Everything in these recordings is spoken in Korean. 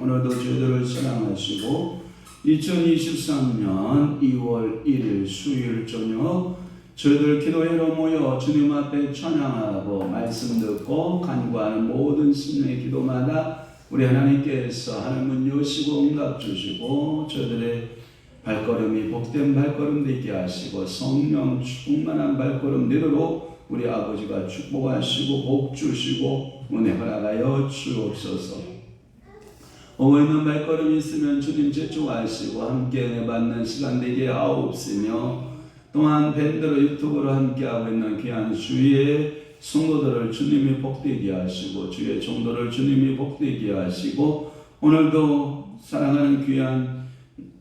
오늘도 저희들을 사랑하시고 2023년 2월 1일 수요일 저녁 저희들 기도회로 모여 주님 앞에 찬양하고 말씀 듣고 간구하는 모든 심령의 기도마다 우리 하나님께서 하늘문 여시고 응답 주시고 저희들의 발걸음이 복된 발걸음 되게 하시고 성령 충만한 발걸음 되도록 우리 아버지가 축복하시고 복 주시고 은혜 허락하여 주옵소서. 오고 있는 발걸음이 있으면 주님 제초하시고 함께 은혜 받는 시간 되게 하옵시며 또한 밴드로 유튜브로 함께하고 있는 귀한 주의 성도들을 주님이 복되게 하시고 주의 종도를 주님이 복되게 하시고 오늘도 사랑하는 귀한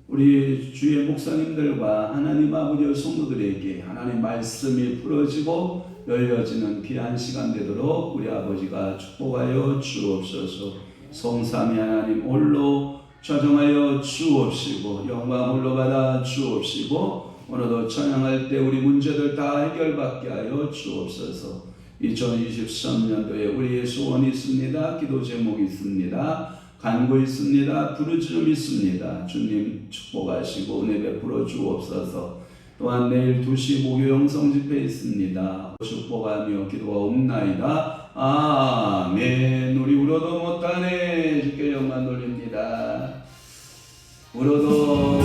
우리 주의 목사님들과 하나님 아버지의 성도들에게 하나님 말씀이 풀어지고 열려지는 귀한 시간 되도록 우리 아버지가 축복하여 주옵소서. 성삼위 하나님 홀로 좌정하여 주옵시고 영광 홀로 받아 주옵시고 오늘도 찬양할 때 우리 문제들 다 해결받게 하여 주옵소서. 2023년도에 우리의 소원이 있습니다. 기도 제목이 있습니다. 간구 있습니다. 부르짖음 있습니다. 주님 축복하시고 은혜 베풀어 주옵소서. 또한 내일 2시 목요 영성 집회 있습니다. 축복하며 기도하옵나이다. 아멘. 우리 울어도 못하네 주께 영광 돌립니다. 울어도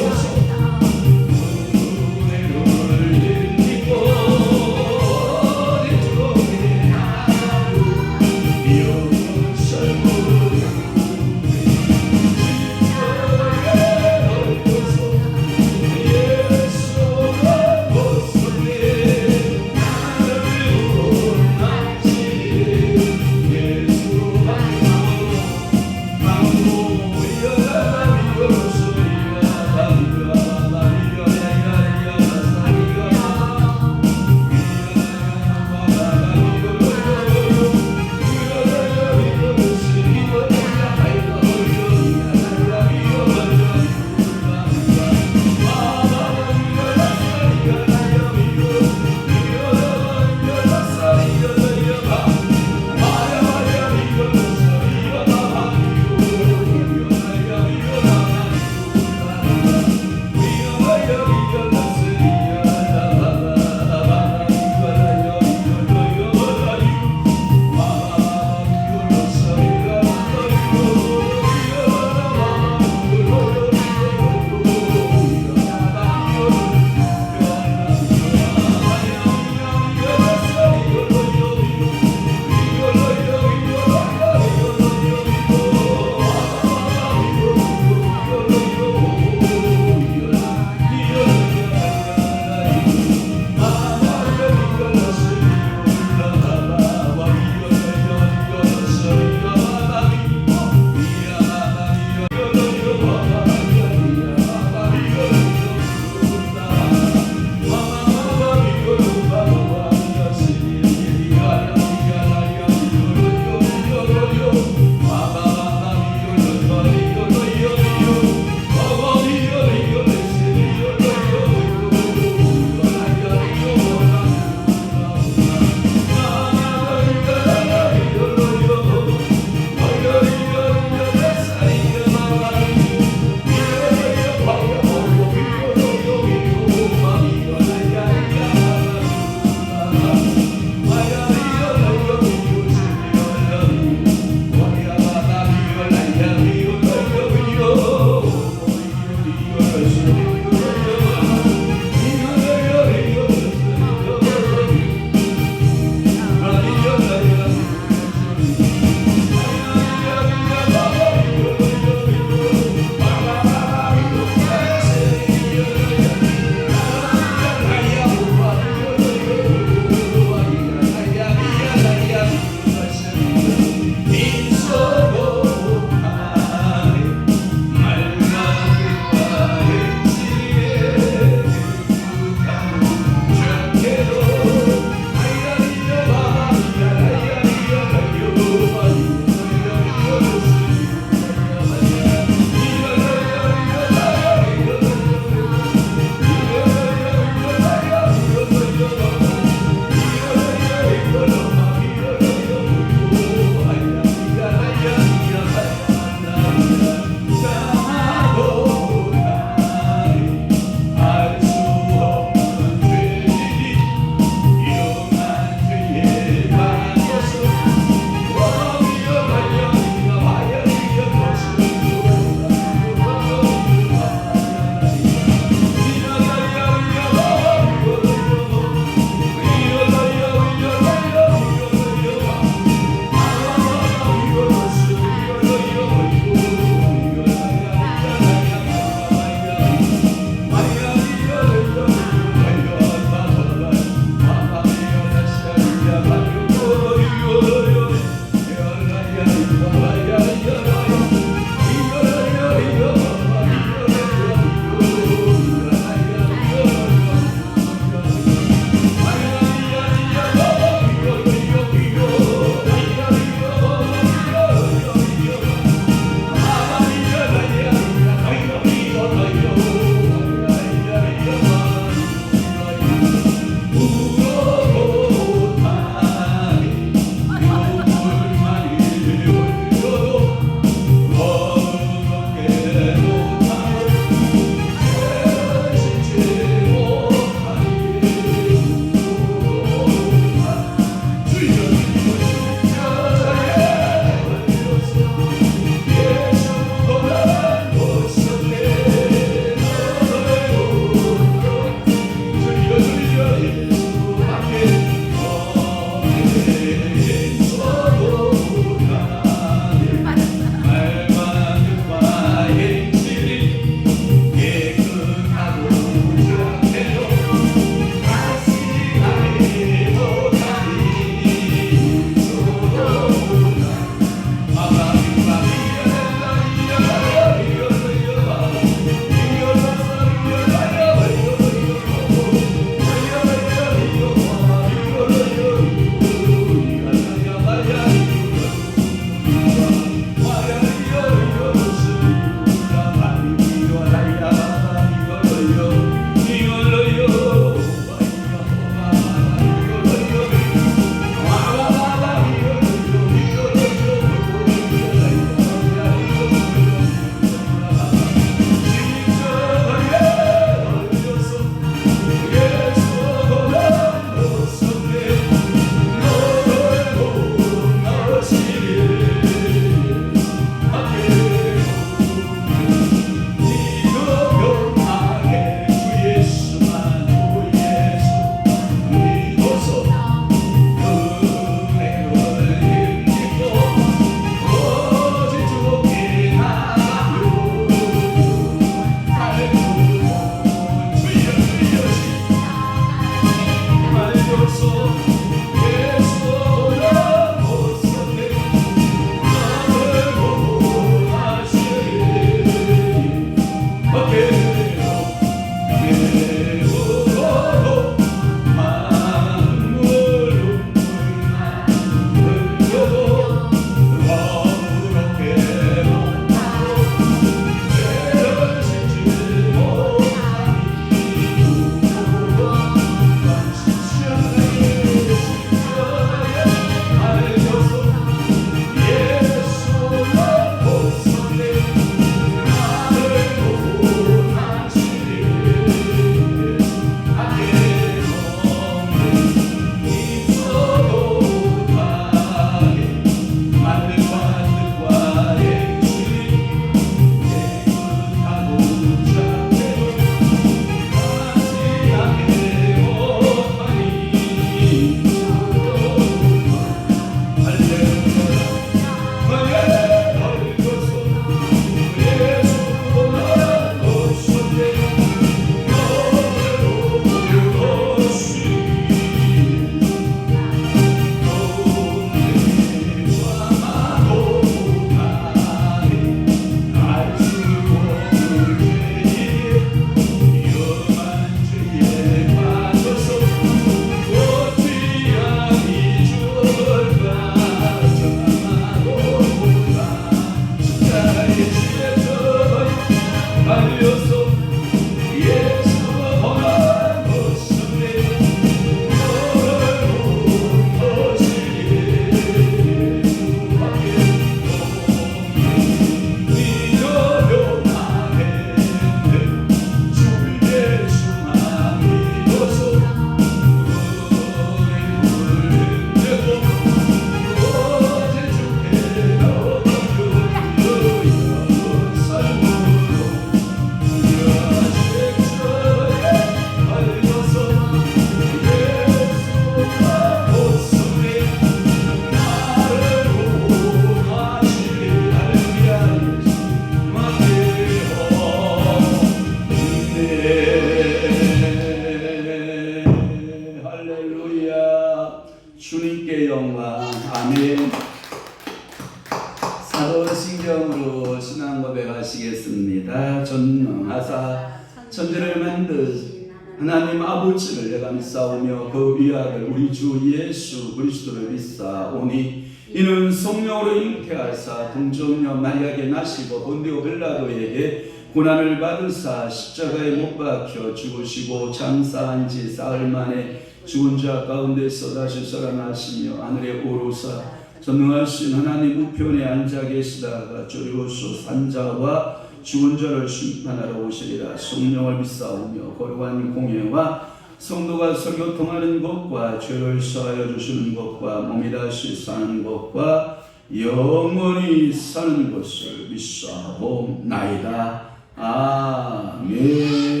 시겠습니다. 전능하사 천지를 만드신 하나님 아버지를 내가 믿사오며 그 위아들 우리 주 예수 그리스도를 믿사오니 이는 성령으로 잉태하사 동정녀 마리아에게 나시고 본디오 빌라도에게 고난을 받으사 십자가에 못 박혀 죽으시고 장사한 지 사흘 만에 죽은 자 가운데서 다시 살아나시며 하늘에 오르사 전능하신 하나님 우편에 앉아 계시다가 저리로서 산자와 죽은 자를 심판하러 오시리라. 성령을 믿사오며 거룩한 공예와 성도가 설교 통하는 것과 죄를 사하여 주시는 것과 몸이 다시 사는 것과 영원히 사는 것을 믿사옵나이다. 아멘.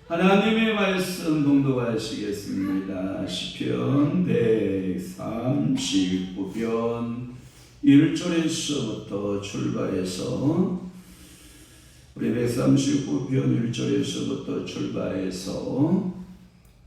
하나님의 말씀 봉독하시겠습니다. 시편 139편 1절에서부터 출발해서 우리 139편 1절에서부터 출발해서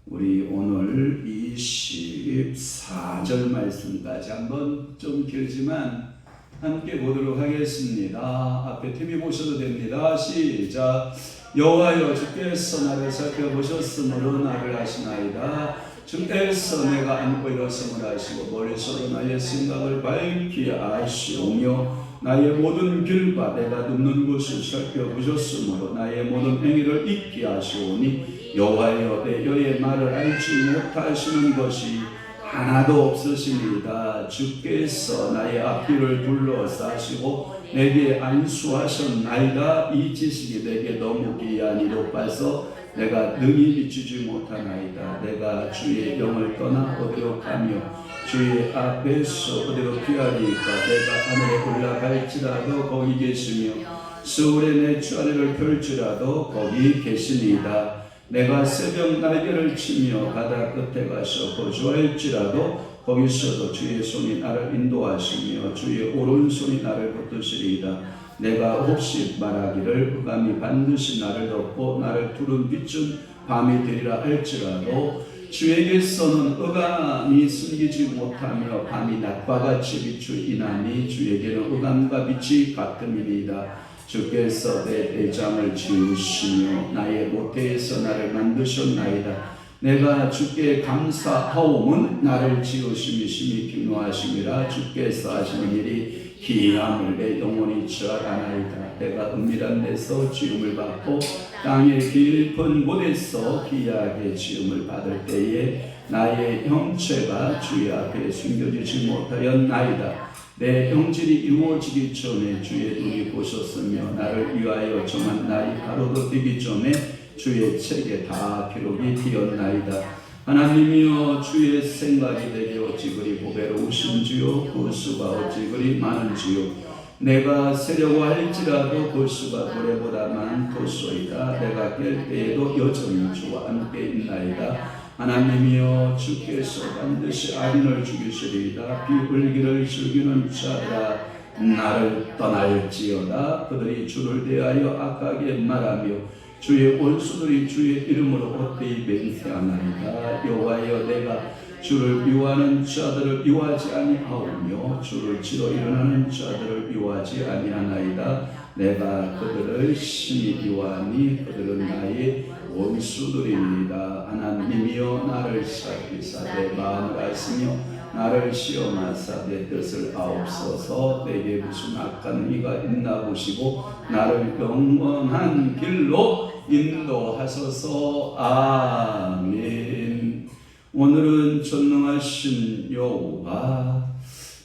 우리 오늘 24절 말씀까지 한번 좀 길지만 함께 보도록 하겠습니다. 앞에 TV 보셔도 됩니다. 시작. 여호와여 주께서 나를 살펴보셨으므로 나를 아시나이다. 주께서 내가 안고 일어섬을 아시고 머리서로 나의 생각을 밝히 아시오며 나의 모든 길과 내가 눕는 곳을 살펴보셨으므로 나의 모든 행위를 잊게 하시오니 여호와여 내 혀의 말을 알지 못하시는 것이 하나도 없으십니다. 주께서 나의 앞뒤를 둘러싸시고 내게 안수하셨나이다. 이 지식이 내게 너무 귀하니 높아서 내가 능히 비추지 못하나이다. 내가 주의 영을 떠나 어디로 가며 주의 앞에서 어디로 피하리까. 내가 하늘에 올라갈지라도 거기 계시며 수울에 내 쭈아리를 펼지라도 거기 계시니이다. 내가 새벽 날개를 치며 바다 끝에 가서 거주할지라도 거기서도 주의 손이 나를 인도하시며 주의 오른손이 나를 붙드시리이다. 내가 혹시 말하기를 흑암이 반드시 나를 덮고 나를 두른 빛은 밤이 되리라 할지라도 주에게서는 흑암이 숨기지 못하며 밤이 낮과 같이 비추이나니 주에게는 흑암과 빛이 같음이니이다. 주께서 내 대장을 지으시며 나의 모태에서 나를 만드셨나이다. 내가 주께 감사하오문 나를 지으심이 심히 기노하심이라. 주께서 하시는 일이 기함을 내 영혼이 취하나이다. 내가 은밀한 데서 지음을 받고 땅의 깊은 곳에서 귀하게 지음을 받을 때에 나의 형체가 주의 앞에 숨겨지지 못하였나이다. 내 형질이 이루어지기 전에 주의 눈이 보셨으며 나를 위하여 정한 나이 가로도 되기 전에 주의 책에 다 기록이 되었나이다. 하나님이여 주의 생각이 내게 어찌 그리 보배로우신지요 그 수가 어찌 그리 많은지요. 내가 세려고 할지라도 그 수가 노래보다 많도소이다. 내가 깰 때에도 여전히 주와 함께 있나이다. 하나님이여 주께서 반드시 악인을 죽이시리이다. 비 흘기를 즐기는 자들아 나를 떠날지어다. 그들이 주를 대하여 악하게 말하며 주의 원수들이 주의 이름으로 헛되이 맹세하나이다. 여호와여 내가 주를 미워하는 자들을 미워하지 아니하오며 주를 치러 일어나는 자들을 미워하지 아니하나이다. 내가 그들을 심히 미워하니 그들은 나의 원수들이니이다. 하나님이여 나를 살피사 내 마음을 아시며 나를 시험하사 내 뜻을 아옵소서. 내게 무슨 악한 의가 있나 보시고 나를 영원한 길로 인도하소서. 아멘. 오늘은 전능하신 여호와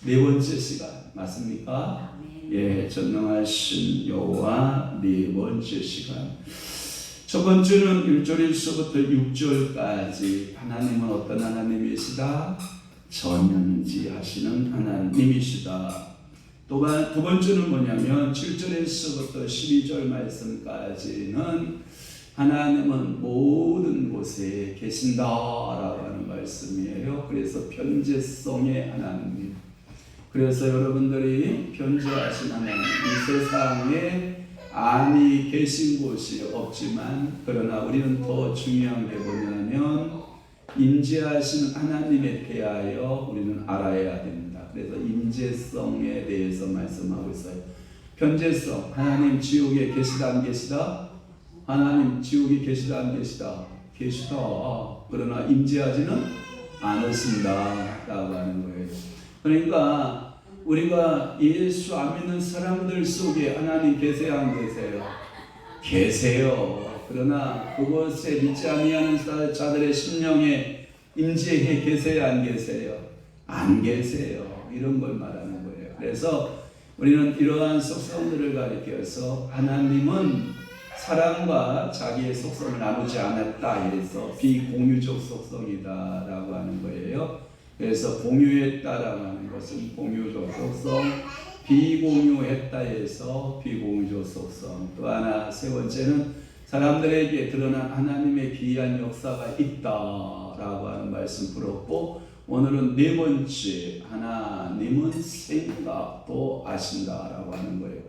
네 번째 시간 맞습니까? 예, 전능하신 여호와 네 번째 시간. 첫 번째는 1절에서부터 6절까지 하나님은 어떤 하나님이시다? 전지하시는 하나님이시다. 두 번째는 뭐냐면 7절에서부터 12절 말씀까지는 하나님은 모든 곳에 계신다라고 하는 말씀이에요. 그래서 편재성의 하나님. 그래서 여러분들이 편재하신 하나님, 이 세상에 아니 계신 곳이 없지만 그러나 우리는 더 중요한 게 뭐냐면 임재하신 하나님에 대하여 우리는 알아야 됩니다. 그래서 임재성에 대해서 말씀하고 있어요. 현재성. 하나님 지옥에 계시다 안 계시다? 하나님 지옥에 계시다 안 계시다? 계시다. 그러나 임재하지는 않으신다 라고 하는 거예요. 그러니까 우리가 예수 안 믿는 사람들 속에 하나님 계세요 안 계세요? 계세요. 그러나 그것에 믿지 아니하는 자들의 심령에 임재해 계세요 안 계세요? 안 계세요. 이런 걸 말하는 거예요. 그래서 우리는 이러한 속성들을 가리켜서 하나님은 사람과 자기의 속성을 나누지 않았다 해서 비공유적 속성이다 라고 하는 거예요. 그래서 공유했다라고 하는 것은 공유적 속성, 비공유했다 해서 비공유적 속성. 또 하나 세 번째는 사람들에게 드러난 하나님의 기이한 역사가 있다라고 하는 말씀 풀었고, 오늘은 네 번째, 하나님은 생각도 하신다라고 하는 거예요.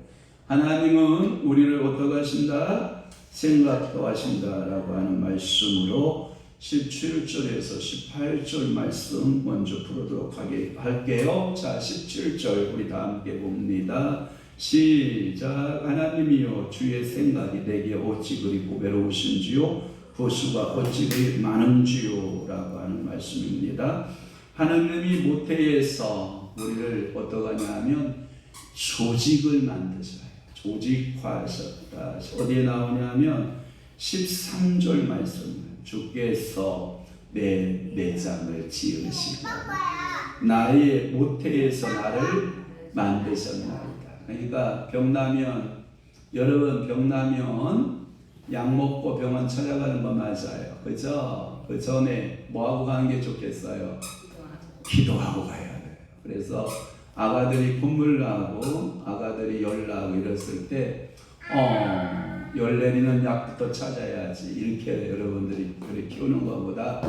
하나님은 우리를 어떻게 하신다? 생각도 하신다라고 하는 말씀으로 17절에서 18절 말씀 먼저 풀어도록 할게요. 자, 17절 우리 다 함께 봅니다. 시작. 하나님이여 주의 생각이 내게 어찌 그리 고배로우신지요 부수가 어찌 그리 많은지요 라고 하는 말씀입니다. 하나님이 모태에서 우리를 어떻게 하냐면 조직을 만드셔요. 조직화하셨다. 어디에 나오냐면 13절 말씀. 주께서 내 내장을 지으시고 나의 모태에서 나를 만드셨나이다. 그러니까 병나면, 여러분 병나면 약 먹고 병원 찾아가는 거 맞아요. 그죠? 그 전에 뭐하고 가는 게 좋겠어요? 기도하고 가야 돼요. 그래서 아가들이 콧물 나고 아가들이 열 나고 이랬을 때 열 내리는 약부터 찾아야지. 이렇게 여러분들이 그렇게 키우는 것보다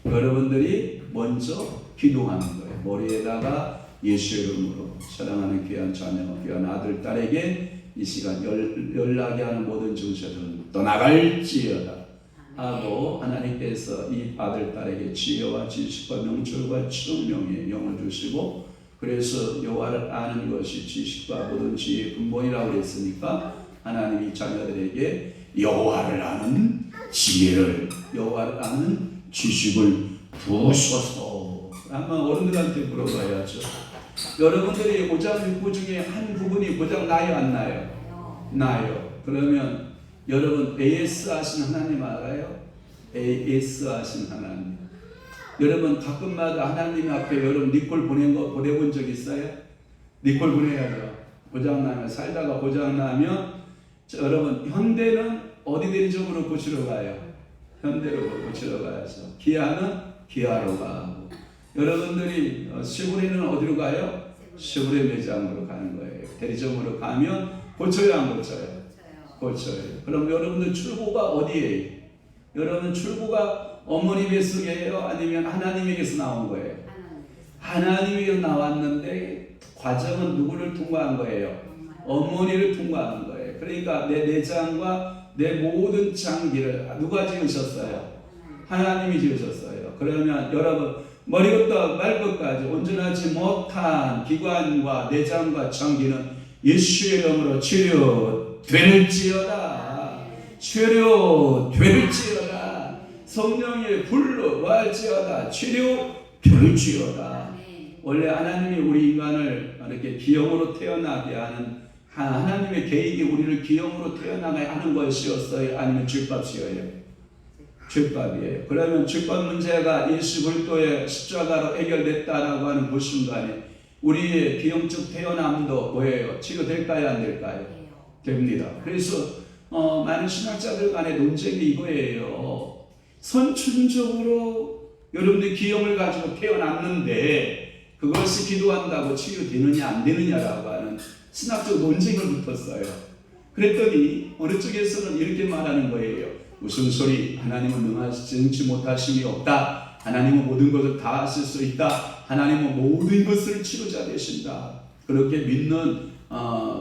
여러분들이 먼저 기도하는 거예요. 머리에다가 예수 이름으로 사랑하는 귀한 자녀, 귀한 아들, 딸에게 이 시간 열나게 하는 모든 증세들은 떠나갈지어다 하고 하나님께서 이 아들, 딸에게 지혜와 지식과 명철과 청명의 영을 주시고, 그래서 여호와를 아는 것이 지식과 모든 지혜의 근본이라고 했으니까 하나님이 자녀들에게 여호와를 아는 지혜를, 여호와를 아는 지식을 부으소서. 아마 어른들한테 물어봐야죠. 여러분들이 5장 6부 중에 한 부분이 고장 나요 안 나요? 나요. 그러면 여러분 AS 하신 하나님 알아요? AS 하신 하나님. 여러분 가끔마다 하나님 앞에 여러분 니콜 보내본 적 있어요? 니콜 보내야죠. 고장나면, 살다가 고장나면 여러분 현대는 어디 대리점으로 고치러 가요? 현대로 고치러 가야죠. 기아는 기아로 가고, 여러분들이 쉐보레는 어디로 가요? 쉐보레 매장으로 가는 거예요. 대리점으로 가면 고쳐요 안 고쳐요? 고쳐요. 그럼 여러분들 출구가 어디에요? 여러분 출구가 어머니 뱃속이에요? 아니면 하나님에게서 나온 거예요? 하나님에게서 나왔는데 과정은 누구를 통과한 거예요? 어머니를 통과한 거예요. 그러니까 내 내장과 내 모든 장기를 누가 지으셨어요? 하나님이 지으셨어요. 그러면 여러분 머리부터 발끝까지 온전하지 못한 기관과 내장과 장기는 예수의 이름으로 치료될지어다. 치료될지어다. 성령의 불로 할지어다. 치료될지어다. 원래 하나님이 우리 인간을 이렇게 기형으로 태어나게 하는 하나님의 계획이 우리를 기형으로 태어나게 하는 것이었어요? 아니면 죄값이어요? 죄값이에요. 그러면 죄값 문제가 예수 그리스도의 십자가로 해결됐다라고 하는 그 순간에 우리의 기형적 태어남도 뭐예요? 치료될까요? 안 될까요? 됩니다. 그래서 많은 신학자들 간의 논쟁이 이거예요. 선천적으로 여러분들이 기형을 가지고 태어났는데 그것이 기도한다고 치유되느냐 안 되느냐라고 하는 신학적 논쟁을 붙었어요. 그랬더니 어느 쪽에서는 이렇게 말하는 거예요. 무슨 소리? 하나님은 능하지 못하심이 없다. 하나님은 모든 것을 다 하실 수 있다. 하나님은 모든 것을 치료자 되신다. 그렇게 믿는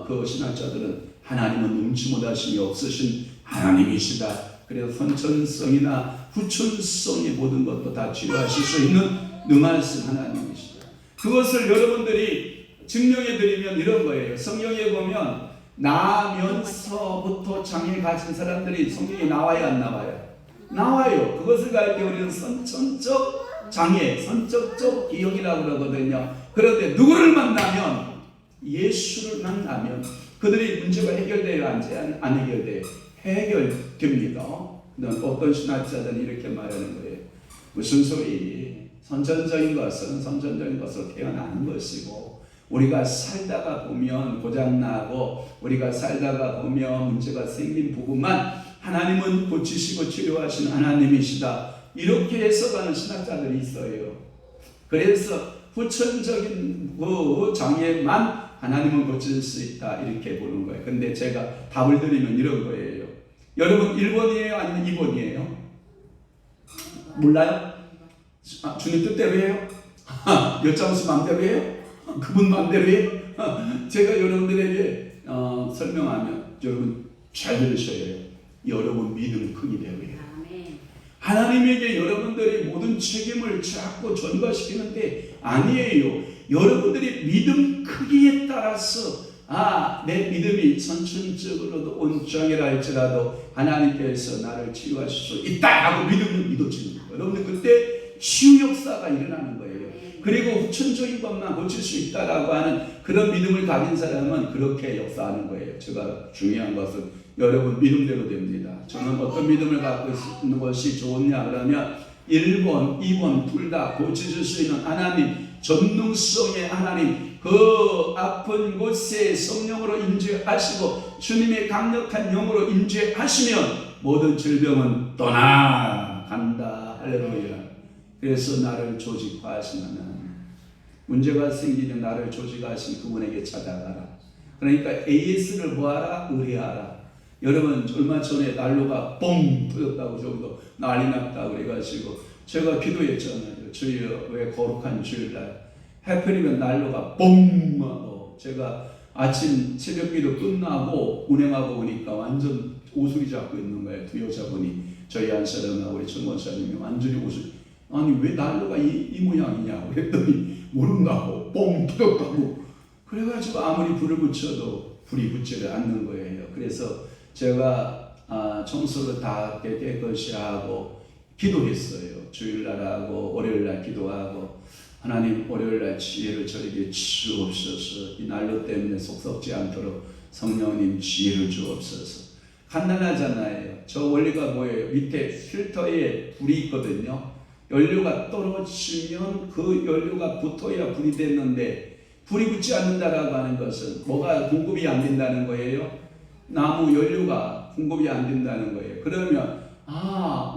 그 신학자들은 하나님은 능치 못하심이 없으신 하나님이시다. 그래서 선천성이나 후천성의 모든 것도 다 치료하실 수 있는 능하신 하나님이시다. 그것을 여러분들이 증명해 드리면 이런 거예요. 성경에 보면 나면서부터 장애 가진 사람들이 성경에 나와야 안 나와요? 나와요. 그것을 가질 때 우리는 선천적 장애, 선천적 기형이라고 그러거든요. 그런데 누구를 만나면, 예수를 만나면 그들의 문제가 해결돼요? 안 해결돼요? 해결됩니다. 어떤 신학자들은 이렇게 말하는 거예요. 무슨 소리? 선천적인 것으로 태어나는 것이고, 우리가 살다가 보면 고장나고, 우리가 살다가 보면 문제가 생긴 부분만 하나님은 고치시고 치료하시는 하나님이시다, 이렇게 해석하는 신학자들이 있어요. 그래서 후천적인 그 장애만 하나님은 고칠 수 있다, 이렇게 보는 거예요. 근데 제가 답을 드리면 이런 거예요. 여러분 1번이에요? 아니면 2번이에요? 몰라요? 주님 뜻대로 해요? 여짜무스 마음대로 해요? 그분 마음대로 해요? 제가 여러분들에게 설명하면 여러분 잘 들으셔야 해요. 여러분 믿음 크기 때문에 하나님에게 여러분들이 모든 책임을 자꾸 전가시키는데 아니에요. 여러분들이 믿음 크기에 따라서 내 믿음이 선천적으로도 온장애라 할지라도 하나님께서 나를 치유하실 수 있다 하고 믿음을 믿어지는 거예요. 여러분들 그때 치유 역사가 일어나는 거예요. 그리고 후천적인 것만 고칠 수 있다라고 하는 그런 믿음을 가진 사람은 그렇게 역사하는 거예요. 제가 중요한 것은 여러분 믿음대로 됩니다. 저는 어떤 믿음을 갖고 있는 것이 좋으냐 그러면 1번, 2번 둘 다 고쳐줄 수 있는 하나님, 전능성의 하나님, 그 아픈 곳에 성령으로 임재하시고 주님의 강력한 영으로 임재하시면 모든 질병은 떠나간다. 할렐루야. 그래서 나를 조직화하신 하나님, 문제가 생기면 나를 조직하신 그분에게 찾아가라. 그러니까 AS를 뭐하라? 의뢰하라. 여러분 얼마 전에 난로가 뻥 터졌다고 저기도 난리 났다고 그래가지고 제가 기도했잖아요. 주여, 왜 거룩한 주일날 하필이면 난로가 뻥 하고, 제가 아침 새벽기도 끝나고 운행하고 오니까 완전 오수리 잡고 있는 거예요. 두 여자분이, 저희 한 사람하고 우리 전원사님이 완전히 오수리. 아니 왜 난로가 이 모양이냐 그랬더니 모른다고 뻥 터졌다고. 그래가지고 아무리 불을 붙여도 불이 붙지를 않는 거예요. 그래서 제가 청소를 다 깨끗이 하고 기도했어요. 주일날 하고 월요일날 기도하고, 하나님 월요일날 지혜를 저에게 주옵소서. 이 난로 때문에 속썩지 않도록 성령님 지혜를 주옵소서. 간단하잖아요. 저 원리가 뭐예요? 밑에 필터에 불이 있거든요. 연료가 떨어지면 그 연료가 붙어야 불이 됐는데, 불이 붙지 않는다라고 하는 것은 뭐가 공급이 안 된다는 거예요? 나무 연료가 공급이 안 된다는 거예요. 그러면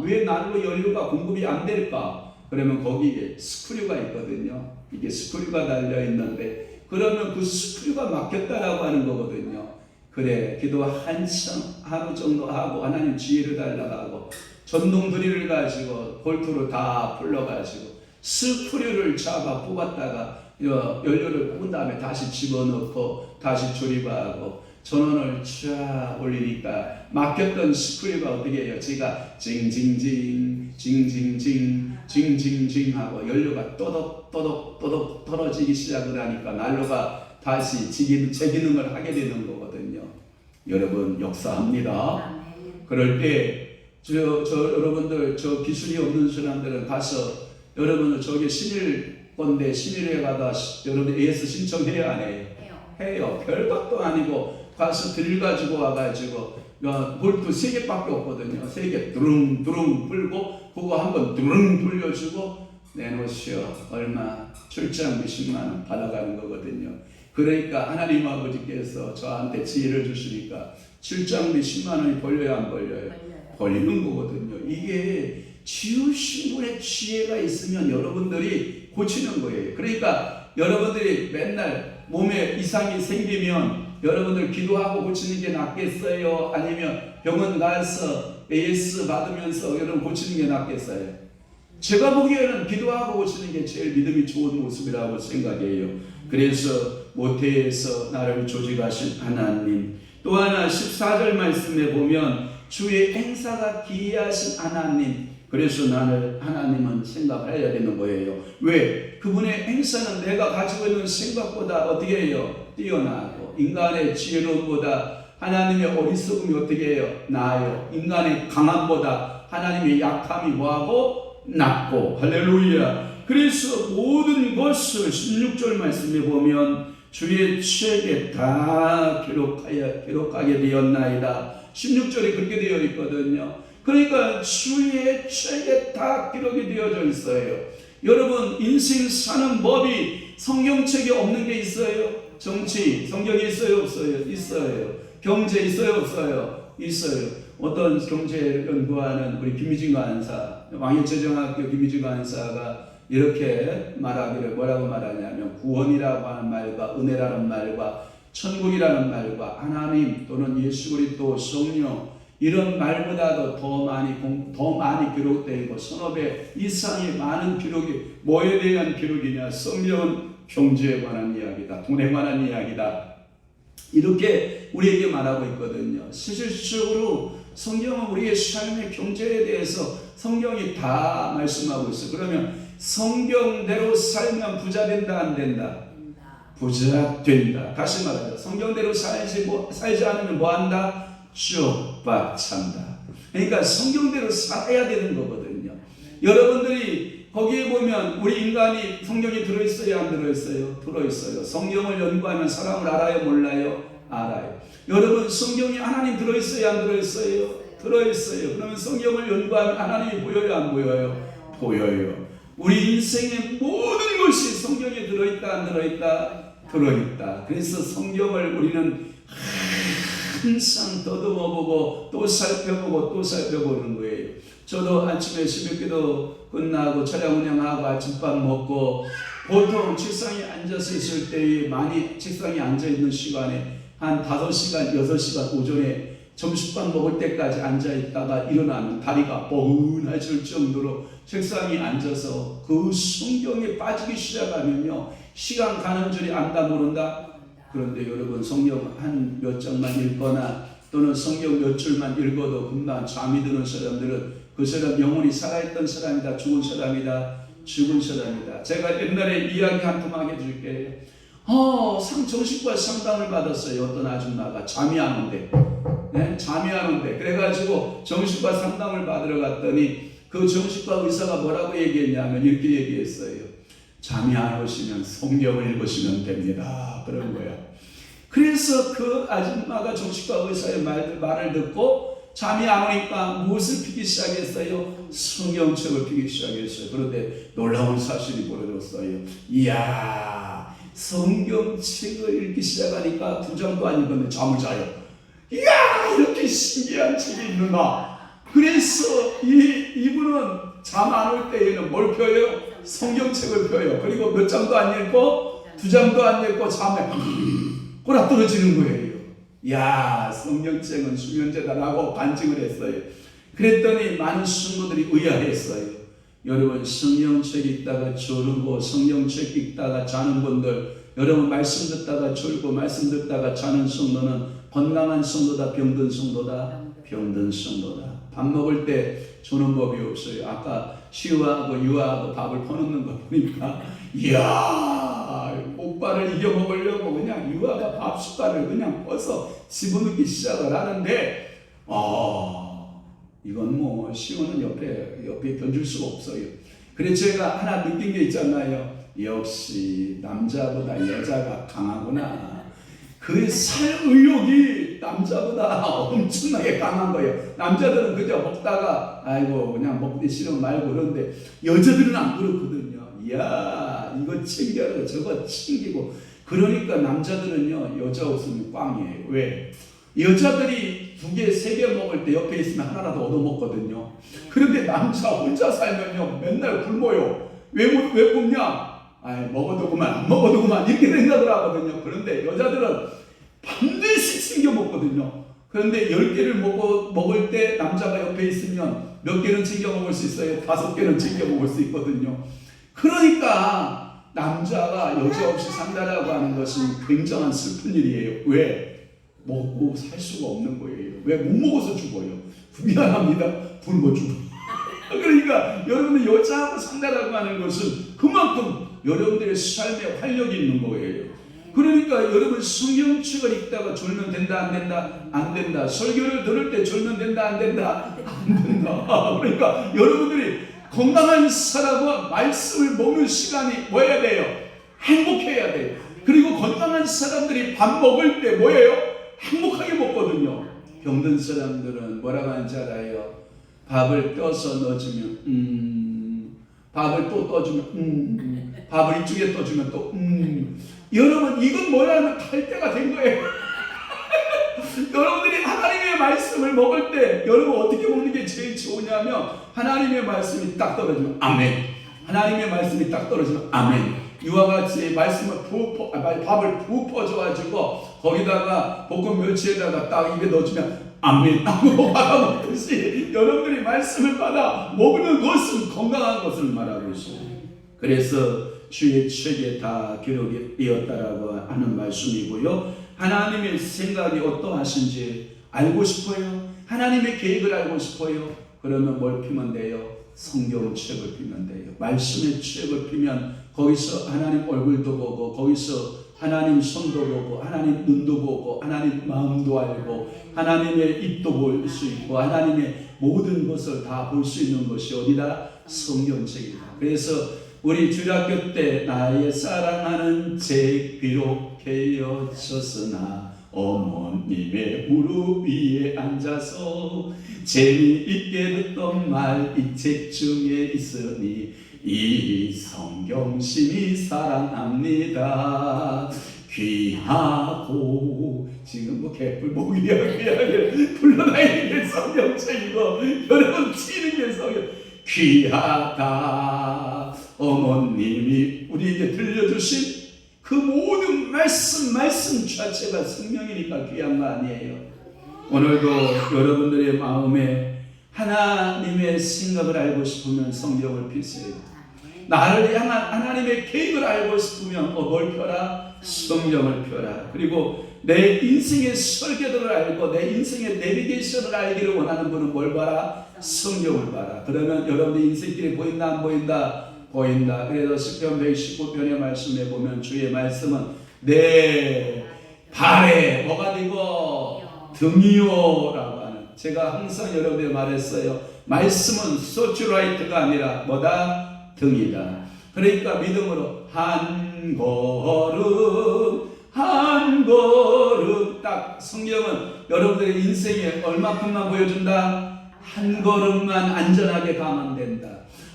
왜 난로 연료가 공급이 안 될까? 그러면 거기에 스크류가 있거든요. 이게 스크류가 달려 있는데, 그러면 그 스크류가 막혔다라고 하는 거거든요. 그래, 기도 한참 하루 정도 하고 하나님 지혜를 달라고 하고 전동 드릴을 가지고 볼트로 다 풀러가지고 스크류를 잡아 뽑았다가 연료를 뽑은 다음에 다시 집어넣고 다시 조립하고 전원을 쫙 올리니까 막혔던 스크류가 어떻게 해요? 제가 징징징 징징징 징징징 하고 연료가 또덕또덕 떨어지기 시작을 하니까 난로가 다시 제 기능을 하게 되는 거거든요. 여러분 역사합니다. 그럴 때 여러분들 저 기술이 없는 사람들은 가서, 여러분은 저기 신일건대 신일에 가다 여러분 AS 신청해야 안 해요? 해요. 별것도 아니고 가서 드릴 가지고 와가지고 볼트 3개밖에 없거든요. 3개 두릉두릉 풀고 그거 한번 두릉 돌려주고 내놓으시오. 얼마? 출장비 10만원 받아가는 거거든요. 그러니까 하나님 아버지께서 저한테 지혜를 주시니까 출장비 10만원이 벌려야 안 벌려요? 벌리는 거거든요. 이게 지으신 분의 지혜가 있으면 여러분들이 고치는 거예요. 그러니까 여러분들이 맨날 몸에 이상이 생기면 여러분들 기도하고 고치는 게 낫겠어요? 아니면 병원 가서 AS 받으면서 여러분 고치는 게 낫겠어요? 제가 보기에는 기도하고 고치는 게 제일 믿음이 좋은 모습이라고 생각해요. 그래서 모태에서 나를 조직하신 하나님, 또 하나 14절 말씀에 보면 주의 행사가 기이하신 하나님, 그래서 하나님은 생각해야 되는 거예요. 왜? 그분의 행사는 내가 가지고 있는 생각보다 어떻게 해요? 뛰어나고 인간의 지혜로움보다 하나님의 어리석음이 어떻게 해요? 나아요. 인간의 강함보다 하나님의 약함이 뭐하고? 낮고. 할렐루야. 그래서 모든 것을 16절 말씀에 보면 주의 책에 다 기록하게 되었나이다. 16절에 그렇게 되어 있거든요. 그러니까 주의 책에 다 기록이 되어져 있어요. 여러분, 인생 사는 법이 성경책에 없는 게 있어요? 정치, 성경에 있어요? 없어요? 있어요. 경제 있어요? 없어요? 있어요. 어떤 경제를 연구하는 우리 김희진 간사, 왕일제정학교 김희진 간사가 이렇게 말하기를 뭐라고 말하냐면 구원이라고 하는 말과 은혜라는 말과 천국이라는 말과 하나님 또는 예수 그리스도 성령 이런 말보다도 더 많이 기록되어 있고 서너 배 이상의 많은 기록이 뭐에 대한 기록이냐? 성경은 경제에 관한 이야기다. 돈에 관한 이야기다. 이렇게 우리에게 말하고 있거든요. 실질적으로 성경은 우리의 삶의 경제에 대해서 성경이 다 말씀하고 있어요. 그러면 성경대로 살면 부자 된다, 안 된다? 부자 된다. 다시 말하자. 성경대로 살지 않으면 뭐 한다? 쪽박찬다. 그러니까 성경대로 살아야 되는 거거든요. 여러분들이 거기에 보면 우리 인간이 성경이 들어있어요, 안 들어있어요? 들어있어요. 성경을 연구하면 사람을 알아요, 몰라요? 알아요. 여러분, 성경이 하나님 들어있어요, 안 들어있어요? 들어있어요. 그러면 성경을 연구하면 하나님이 보여요, 안 보여요? 보여요. 우리 인생의 모든 것이 성경에 들어있다, 안 들어있다? 들어있다. 그래서 성경을 우리는 항상 더듬어보고 또 살펴보고 또 살펴보는 거예요. 저도 아침에 새벽기도 끝나고 차량 운행하고 아침밥 먹고 보통 책상에 앉아서 있을 때 많이 책상에 앉아있는 시간에 한 5시간, 6시간 오전에 점심밥 먹을 때까지 앉아있다가 일어나면 다리가 뻐근해질 정도로 책상에 앉아서 그 성경에 빠지기 시작하면요 시간 가는 줄이 안다 모른다. 그런데 여러분, 성경 한 몇 장만 읽거나 또는 성경 몇 줄만 읽어도 금방 잠이 드는 사람들은 그 사람 영혼이 살아있던 사람이다, 죽은 사람이다, 죽은 사람이다. 제가 옛날에 이야기 한 통하게 해줄게요. 정신과 상담을 받았어요. 어떤 아줌마가 잠이 안 온대. 네? 잠이 안 온대. 그래가지고 정신과 상담을 받으러 갔더니 그 정신과 의사가 뭐라고 얘기했냐면 이렇게 얘기했어요. 잠이 안 오시면 성경을 읽으시면 됩니다. 그런 거야. 그래서 그 아줌마가 정신과 의사의 말을 듣고 잠이 안 오니까 무엇을 피기 시작했어요? 성경책을 피기 시작했어요. 그런데 놀라운 사실이 벌어졌어요. 이야, 성경책을 읽기 시작하니까 2장도 안 읽었는데 잠을 자요. 이야, 이렇게 신기한 책이 있는가? 그래서 이분은 잠 안 올 때에는 뭘 펴요? 성경책을 펴요. 그리고 몇 장도 안 읽고 2장도 안 읽고 잠에 꼬라 떨어지는 거예요. 이야, 성경책은 수면제다라고 간증을 했어요. 그랬더니 많은 성도들이 의아했어요. 여러분, 성경책 읽다가 졸고 성경책 읽다가 자는 분들, 여러분 말씀 듣다가 졸고 말씀 듣다가 자는 성도는 건강한 성도다, 병든 성도다? 병든 성도다. 밥 먹을 때 조는 법이 없어요. 아까 시우하고 유아하고 밥을 퍼놓는 거 보니까 이야, 오빠를 이겨먹으려고 그냥 유아가 밥 숟갈을 그냥 퍼서 집어넣기 시작을 하는데 이건 뭐 시우는 옆에 던질 수가 없어요. 그래서 제가 하나 느낀 게 있잖아요. 역시 남자보다 여자가 강하구나. 그 살 의욕이 남자보다 엄청나게 강한 거예요. 남자들은 그저 먹다가 아이고 그냥 먹기 싫으면 말고 그런데 여자들은 안 그렇거든요. 이야, 이거 챙겨라 저거 챙기고. 그러니까 남자들은요 여자 없으면 꽝이에요. 왜? 여자들이 2개, 3개 먹을 때 옆에 있으면 하나라도 얻어먹거든요. 그런데 남자 혼자 살면요 맨날 굶어요. 왜 굶냐? 아이, 먹어도 그만, 안 먹어도 그만 이렇게 생각을 하거든요. 그런데 여자들은 반드시 챙겨 먹거든요. 그런데 10개를 먹을 때 남자가 옆에 있으면 몇 개는 챙겨 먹을 수 있어요? 5개는 챙겨 먹을 수 있거든요. 그러니까 남자가 여자 없이 산다라고 하는 것은 굉장한 슬픈 일이에요. 왜? 먹고 살 수가 없는 거예요. 왜? 못 먹어서 죽어요. 미안합니다. 굶어 죽어요. 그러니까 여러분들 여자하고 산다라고 하는 것은 그만큼 여러분들의 삶에 활력이 있는 거예요. 그러니까 여러분 성경책을 읽다가 졸면 된다 안 된다? 안 된다. 설교를 들을 때 졸면 된다 안 된다? 안 된다. 그러니까 여러분들이 건강한 사람은 말씀을 먹는 시간이 뭐여야 돼요? 행복해야 돼요. 그리고 건강한 사람들이 밥 먹을 때 뭐예요? 행복하게 먹거든요. 병든 사람들은 뭐라고 하는지 알아요? 밥을 떠서 넣어주면 밥을 또 떠주면 밥을 이쪽에 떠주면 또 여러분 이건 뭐냐면 탈 때가 된 거예요. 여러분들이 하나님의 말씀을 먹을 때 여러분 어떻게 먹는 게 제일 좋으냐면 하나님의 말씀이 딱 떨어지면 아멘. 하나님의 말씀이 딱 떨어지면 아멘. 이와 같이 말씀을 밥을 푹 퍼줘가지고 거기다가 볶은 멸치에다가 딱 입에 넣어주면 아멘 하고 받아 먹듯이 여러분들이 말씀을 받아 먹는 것은 건강한 것을 말하고 있어요. 그래서 주의 책에 다 기록이 되었다라고 하는 말씀이고요. 하나님의 생각이 어떠하신지 알고 싶어요? 하나님의 계획을 알고 싶어요? 그러면 뭘 피면 돼요? 성경책을 피면 돼요. 말씀의 책을 피면 거기서 하나님 얼굴도 보고 거기서 하나님 손도 보고 하나님 눈도 보고 하나님 마음도 알고 하나님의 입도 볼 수 있고 하나님의 모든 것을 다 볼 수 있는 것이 어디다? 성경책이다. 그래서 우리 주일학교 때 나의 사랑하는 책 비록 헤어졌으나 어머님의 무릎 위에 앉아서 재미있게 듣던 말 이 책 중에 있으니 이 성경심이 사랑합니다. 귀하고 지금 뭐 개뿔 목이야기하게 불러다니는 게 성경책이고 여러분 치는 게 성경 귀하다. 어머님이 우리에게 들려주신 그 모든 말씀 자체가 생명이니까 귀한 거 아니에요. 오늘도 여러분들의 마음에 하나님의 생각을 알고 싶으면 성경을 피세요. 나를 향한 하나님의 계획을 알고 싶으면 뭘 펴라? 성경을 펴라. 그리고 내 인생의 설계도를 알고 내 인생의 내비게이션을 알기를 원하는 분은 뭘 봐라? 성경을 봐라. 그러면 여러분의 인생길이 보인다 안 보인다? 보인다. 그래서 시편 119편의 말씀에 보면 주의 말씀은 내 발에 뭐가 되고 등이요 라고 하는, 제가 항상 여러분에게 말했어요. 말씀은 소추라이트가 아니라 뭐다? 등이다. 그러니까 믿음으로 한 걸음 한 걸음, 딱 성경은 여러분들의 인생에 얼마큼만 보여준다? 한 걸음만 안전하게 가면 된다.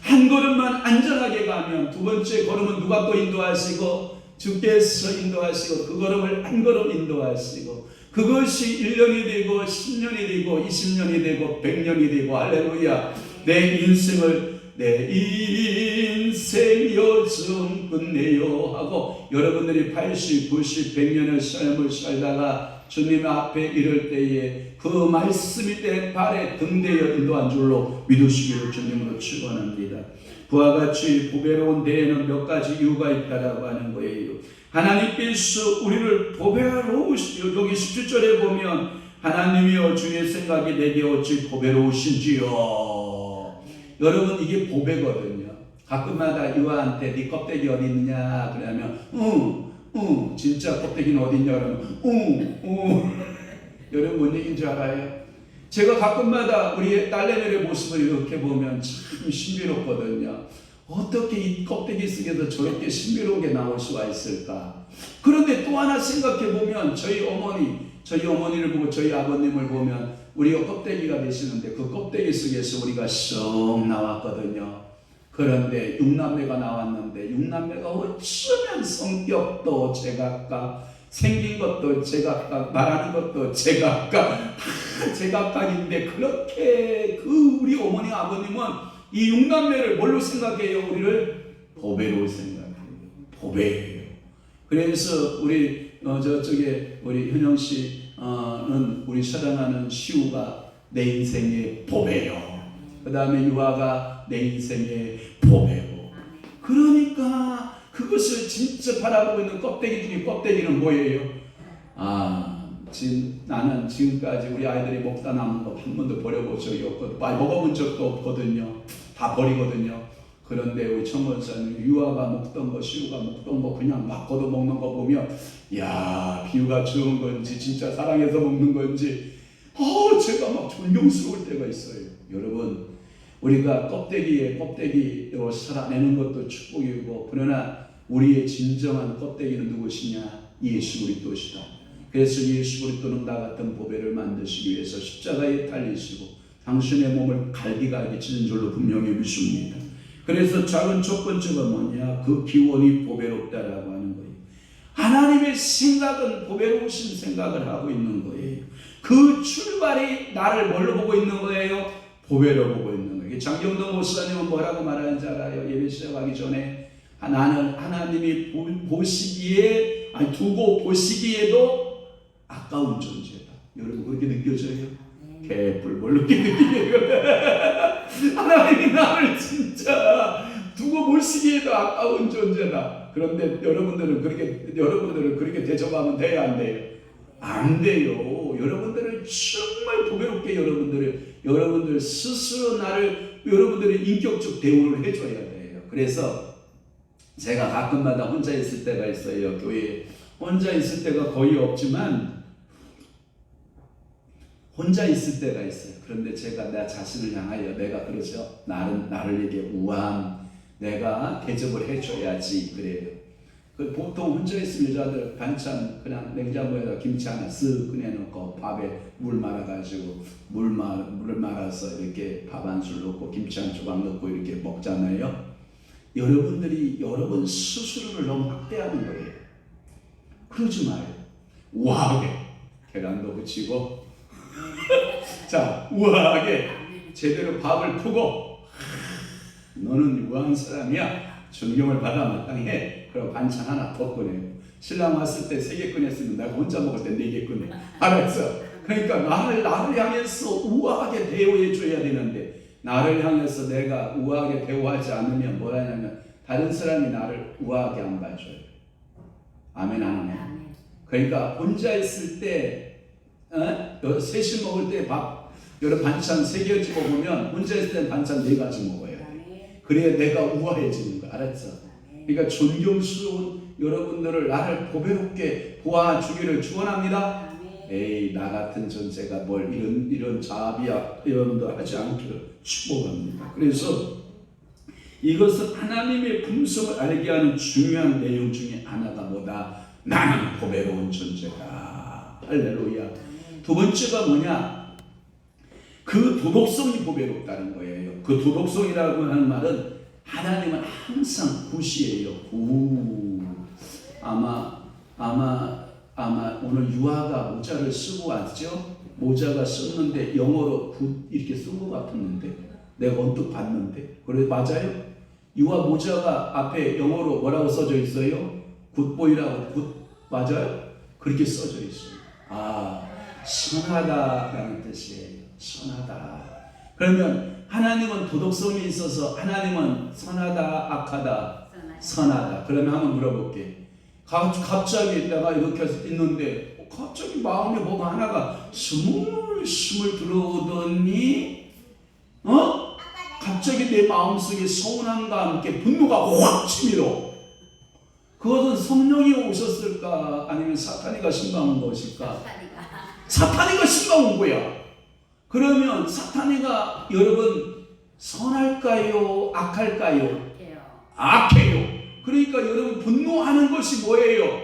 한 걸음만 안전하게 가면 두 번째 걸음은 누가 또 인도하시고? 주께서 인도하시고 그 걸음을 한 걸음 인도하시고 그것이 1년이 되고 10년이 되고 20년이 되고 100년이 되고 할렐루야. 내 인생을 내 인생 요즘 끝내요 하고 여러분들이 80, 90, 100년의 삶을 살다가 주님 앞에 이를 때에 그 말씀이 내 발에 등대어 인도한 줄로 믿으시기를 주님으로 축원합니다. 그와 같이 보배로운 데에는 몇 가지 이유가 있다라고 하는 거예요. 하나님께서 우리를 보배로우시오. 여기 17절에 보면 하나님이여 주의 생각이 내게 어찌 보배로우신지요. 여러분 이게 보배거든요. 가끔마다 유아한테 네 껍데기 어디 있느냐 그러면 진짜 껍데기는 어디 있냐 그러면 여러분 뭔 얘기인 줄 알아요? 제가 가끔마다 우리 딸내미의 모습을 이렇게 보면 참 신비롭거든요. 어떻게 이 껍데기 속에서 저렇게 신비로운 게 나올 수가 있을까? 그런데 또 하나 생각해 보면 저희 어머니를 보고 저희 아버님을 보면 우리가 껍데기가 되시는데 그 껍데기 속에서 우리가 쏙 나왔거든요. 그런데 6남매가 나왔는데 6남매가 어쩌면 성격도 제각각, 생긴 것도 제각각, 말하는 것도 제각각, 다 제각각인데 그렇게 우리 어머니 아버님은 이 6남매를 뭘로 생각해요? 우리를 보배로 생각해요. 보배예요. 그래서 우리 저쪽에 우리 현영 씨는 우리 사랑하는 시우가 내 인생의 보배요. 그 다음에 유아가 내 인생의 보배고. 그러니까 그것을 진짜 바라보고 있는 껍데기 중에 껍데기는 뭐예요? 나는 지금까지 우리 아이들이 먹다 남은 거 한 번도 버려본 적이 없고 먹어본 적도 없거든요. 다 버리거든요. 그런데 우리 청원사님 유아가 먹던 거, 시우가 먹던 거 그냥 막 걷어먹는 거 보면 야, 비유가 좋은 건지 진짜 사랑해서 먹는 건지 제가 막 존경스러울 때가 있어요. 여러분, 우리가 껍데기로 살아내는 것도 축복이고, 그러나 우리의 진정한 껍데기는 누구시냐? 예수 그리스도시다. 그래서 예수 그리스도는 나 같은 보배를 만드시기 위해서 십자가에 달리시고 당신의 몸을 갈기갈기 찢은 줄로 분명히 믿습니다. 그래서 작은 첫 번째가 뭐냐? 그 기원이 보배롭다라고 하는 거예요. 하나님의 생각은 보배로우신 생각을 하고 있는 거예요. 그 출발이 나를 뭘로 보고 있는 거예요? 보배로 보고 있는 거예요. 장경도 목사님은 뭐라고 말하는지 알아요? 예배 시작하기 전에 나는 하나님이 보시기에 두고 보시기에도 아까운 존재다. 여러분 그렇게 느껴져요? 개뿔 뭘 그렇게 느끼게요? 하나님이 나를 진짜 두고 보시기에도 아까운 존재다. 그런데 여러분들은 그렇게 대접하면 돼요, 안 돼요? 안 돼요. 여러분들은 정말 보배롭게 여러분들 스스로 여러분들의 인격적 대우를 해줘야 돼요. 그래서 제가 가끔마다 혼자 있을 때가 있어요. 교회에 혼자 있을 때가 거의 없지만 혼자 있을 때가 있어요. 그런데 제가 내 자신을 향하여 내가 그러죠. 나를 우아한 내가 대접을 해줘야지 그래요. 보통 혼자 있으면 여자들 반찬 그냥 냉장고에다 김치 하나 쓱 꺼내놓고 밥에 물 말아가지고 물을 말아서 이렇게 밥 한 술 넣고 김치 한 조각 넣고 이렇게 먹잖아요. 여러분들이 여러분 스스로를 너무 학대하는 거예요. 그러지 마요. 우아하게 계란도 붙이고 자, 우아하게 제대로 밥을 푸고 너는 우아한 사람이야. 존경을 받아 마땅해. 그리고 반찬 하나 더 꺼내요. 신랑 왔을 때 3개 꺼냈으면 내가 혼자 먹을 때 4개 꺼내. 알았어? 그러니까 나를 향해서 우아하게 대우해 줘야 되는데 나를 향해서 내가 우아하게 대우하지 않으면 뭐라냐면 다른 사람이 나를 우아하게 안 봐줘요. 아멘 안 아멘? 그러니까 혼자 있을 때 셋이 먹을 때 밥 여러 반찬 3개씩 먹으면 혼자 있을 때 반찬 4가지 먹어요. 그래야 내가 우아해지는 거 알았어? 그러니까 존경스러운 여러분들을 나를 보배롭게 보아주기를 축원합니다. 에이 나 같은 존재가 뭘 이런 자비야 여러분도 하지 않기를 축복합니다. 그래서 이것은 하나님의 품성을 알게 하는 중요한 내용 중에 하나가 뭐다? 나는 보배로운 존재다. 할렐루야. 두 번째가 뭐냐? 그 도덕성이 보배롭다는 거예요. 그 도덕성이라고 하는 말은 하나님은 항상 굿이에요. 아마 오늘 유아가 모자를 쓰고 왔죠? 모자가 썼는데 영어로 굿 이렇게 쓴 것 같았는데 내가 언뜻 봤는데 그래 맞아요? 유아 모자가 앞에 영어로 뭐라고 써져 있어요? 굿보이라고 굿 맞아요? 그렇게 써져 있어요. 선하다라는 뜻이에요. 선하다. 그러면 하나님은 도덕성이 있어서 하나님은 선하다, 악하다, 선하다. 그러면 한번 물어볼게. 갑자기 내가 이렇게 있는데 갑자기 마음에 뭐가 하나가 스물스물 들어오더니 갑자기 내 마음속에 서운함과 함께 분노가 확 치밀어. 그것은 성령이 오셨을까 아니면 사탄이가 심방한 것일까? 사탄이가 심방한 거야. 그러면 사탄이가 여러분 선할까요? 악할까요? 악해요. 그러니까 여러분 분노하는 것이 뭐예요?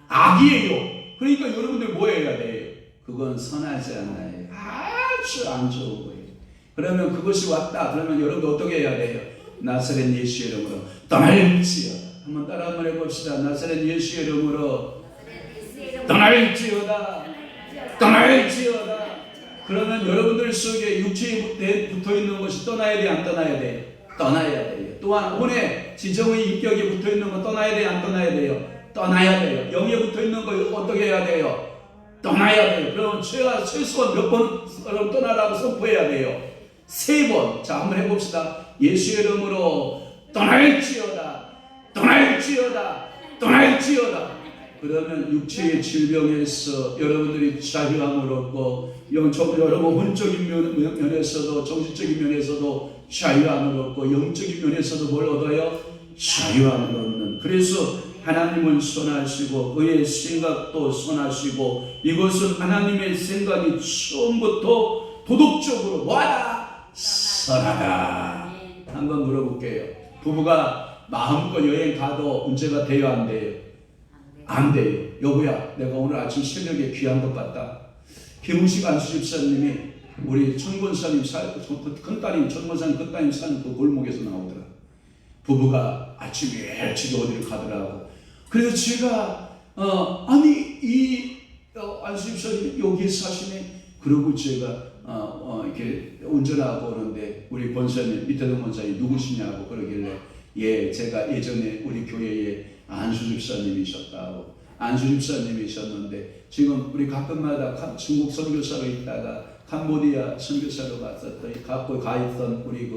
악이에요. 그러니까 여러분들 뭐 해야 돼요? 그건 선하지 않아요. 아주 안 좋은 거예요. 그러면 그것이 왔다. 그러면 여러분들 어떻게 해야 돼요? 나사렛 예수의 이름으로 떠날지어다. 한번 따라 한번 해봅시다. 나사렛 예수의 이름으로 떠날지어다. 떠날지어다. 그러면 여러분들 속에 육체에 붙어있는 것이 떠나야 돼, 안 떠나야 돼? 떠나야 돼요. 또한 혼의 지정의 인격에 붙어있는 거 떠나야 돼, 안 떠나야 돼요? 떠나야 돼요. 영에 붙어있는 거 어떻게 해야 돼요? 떠나야 돼요. 그러면 최소한 몇 번 떠나라고 선포해야 돼요? 3번. 자, 한번 해봅시다. 예수의 이름으로 떠날지어다. 떠날지어다. 떠날지어다. 그러면 육체의 질병에서 여러분들이 자유함을 얻고 여러분 혼적인 면에서도 정신적인 면에서도 자유함을 얻고 영적인 면에서도 뭘 얻어요? 자유함을 얻는. 그래서 하나님은 선하시고 그의 생각도 선하시고 이것은 하나님의 생각이 처음부터 도덕적으로 뭐하다? 선하다. 한번 물어볼게요. 부부가 마음껏 여행 가도 문제가 돼요? 안 돼요? 안 돼요. 여보야, 내가 오늘 아침 새벽에 귀한 것 같다. 김우식 안수집사님이 우리 천권사님 큰따님 천권사님 큰따님 사는 그 골목에서 나오더라. 부부가 아침에 일찍 어디를 가더라고. 그래서 제가 아니 이 안수집사님 여기 사시네. 그러고 제가 이렇게 운전하고 오는데 우리 권사님 이태동 권사님 누구시냐고 그러길래 예, 제가 예전에 우리 교회에 안수집사님이셨다고. 안수집사님이셨는데 지금 우리 가끔마다 중국 선교사로 있다가 캄보디아 선교사로 갔었더니 갖고 가 있던 우리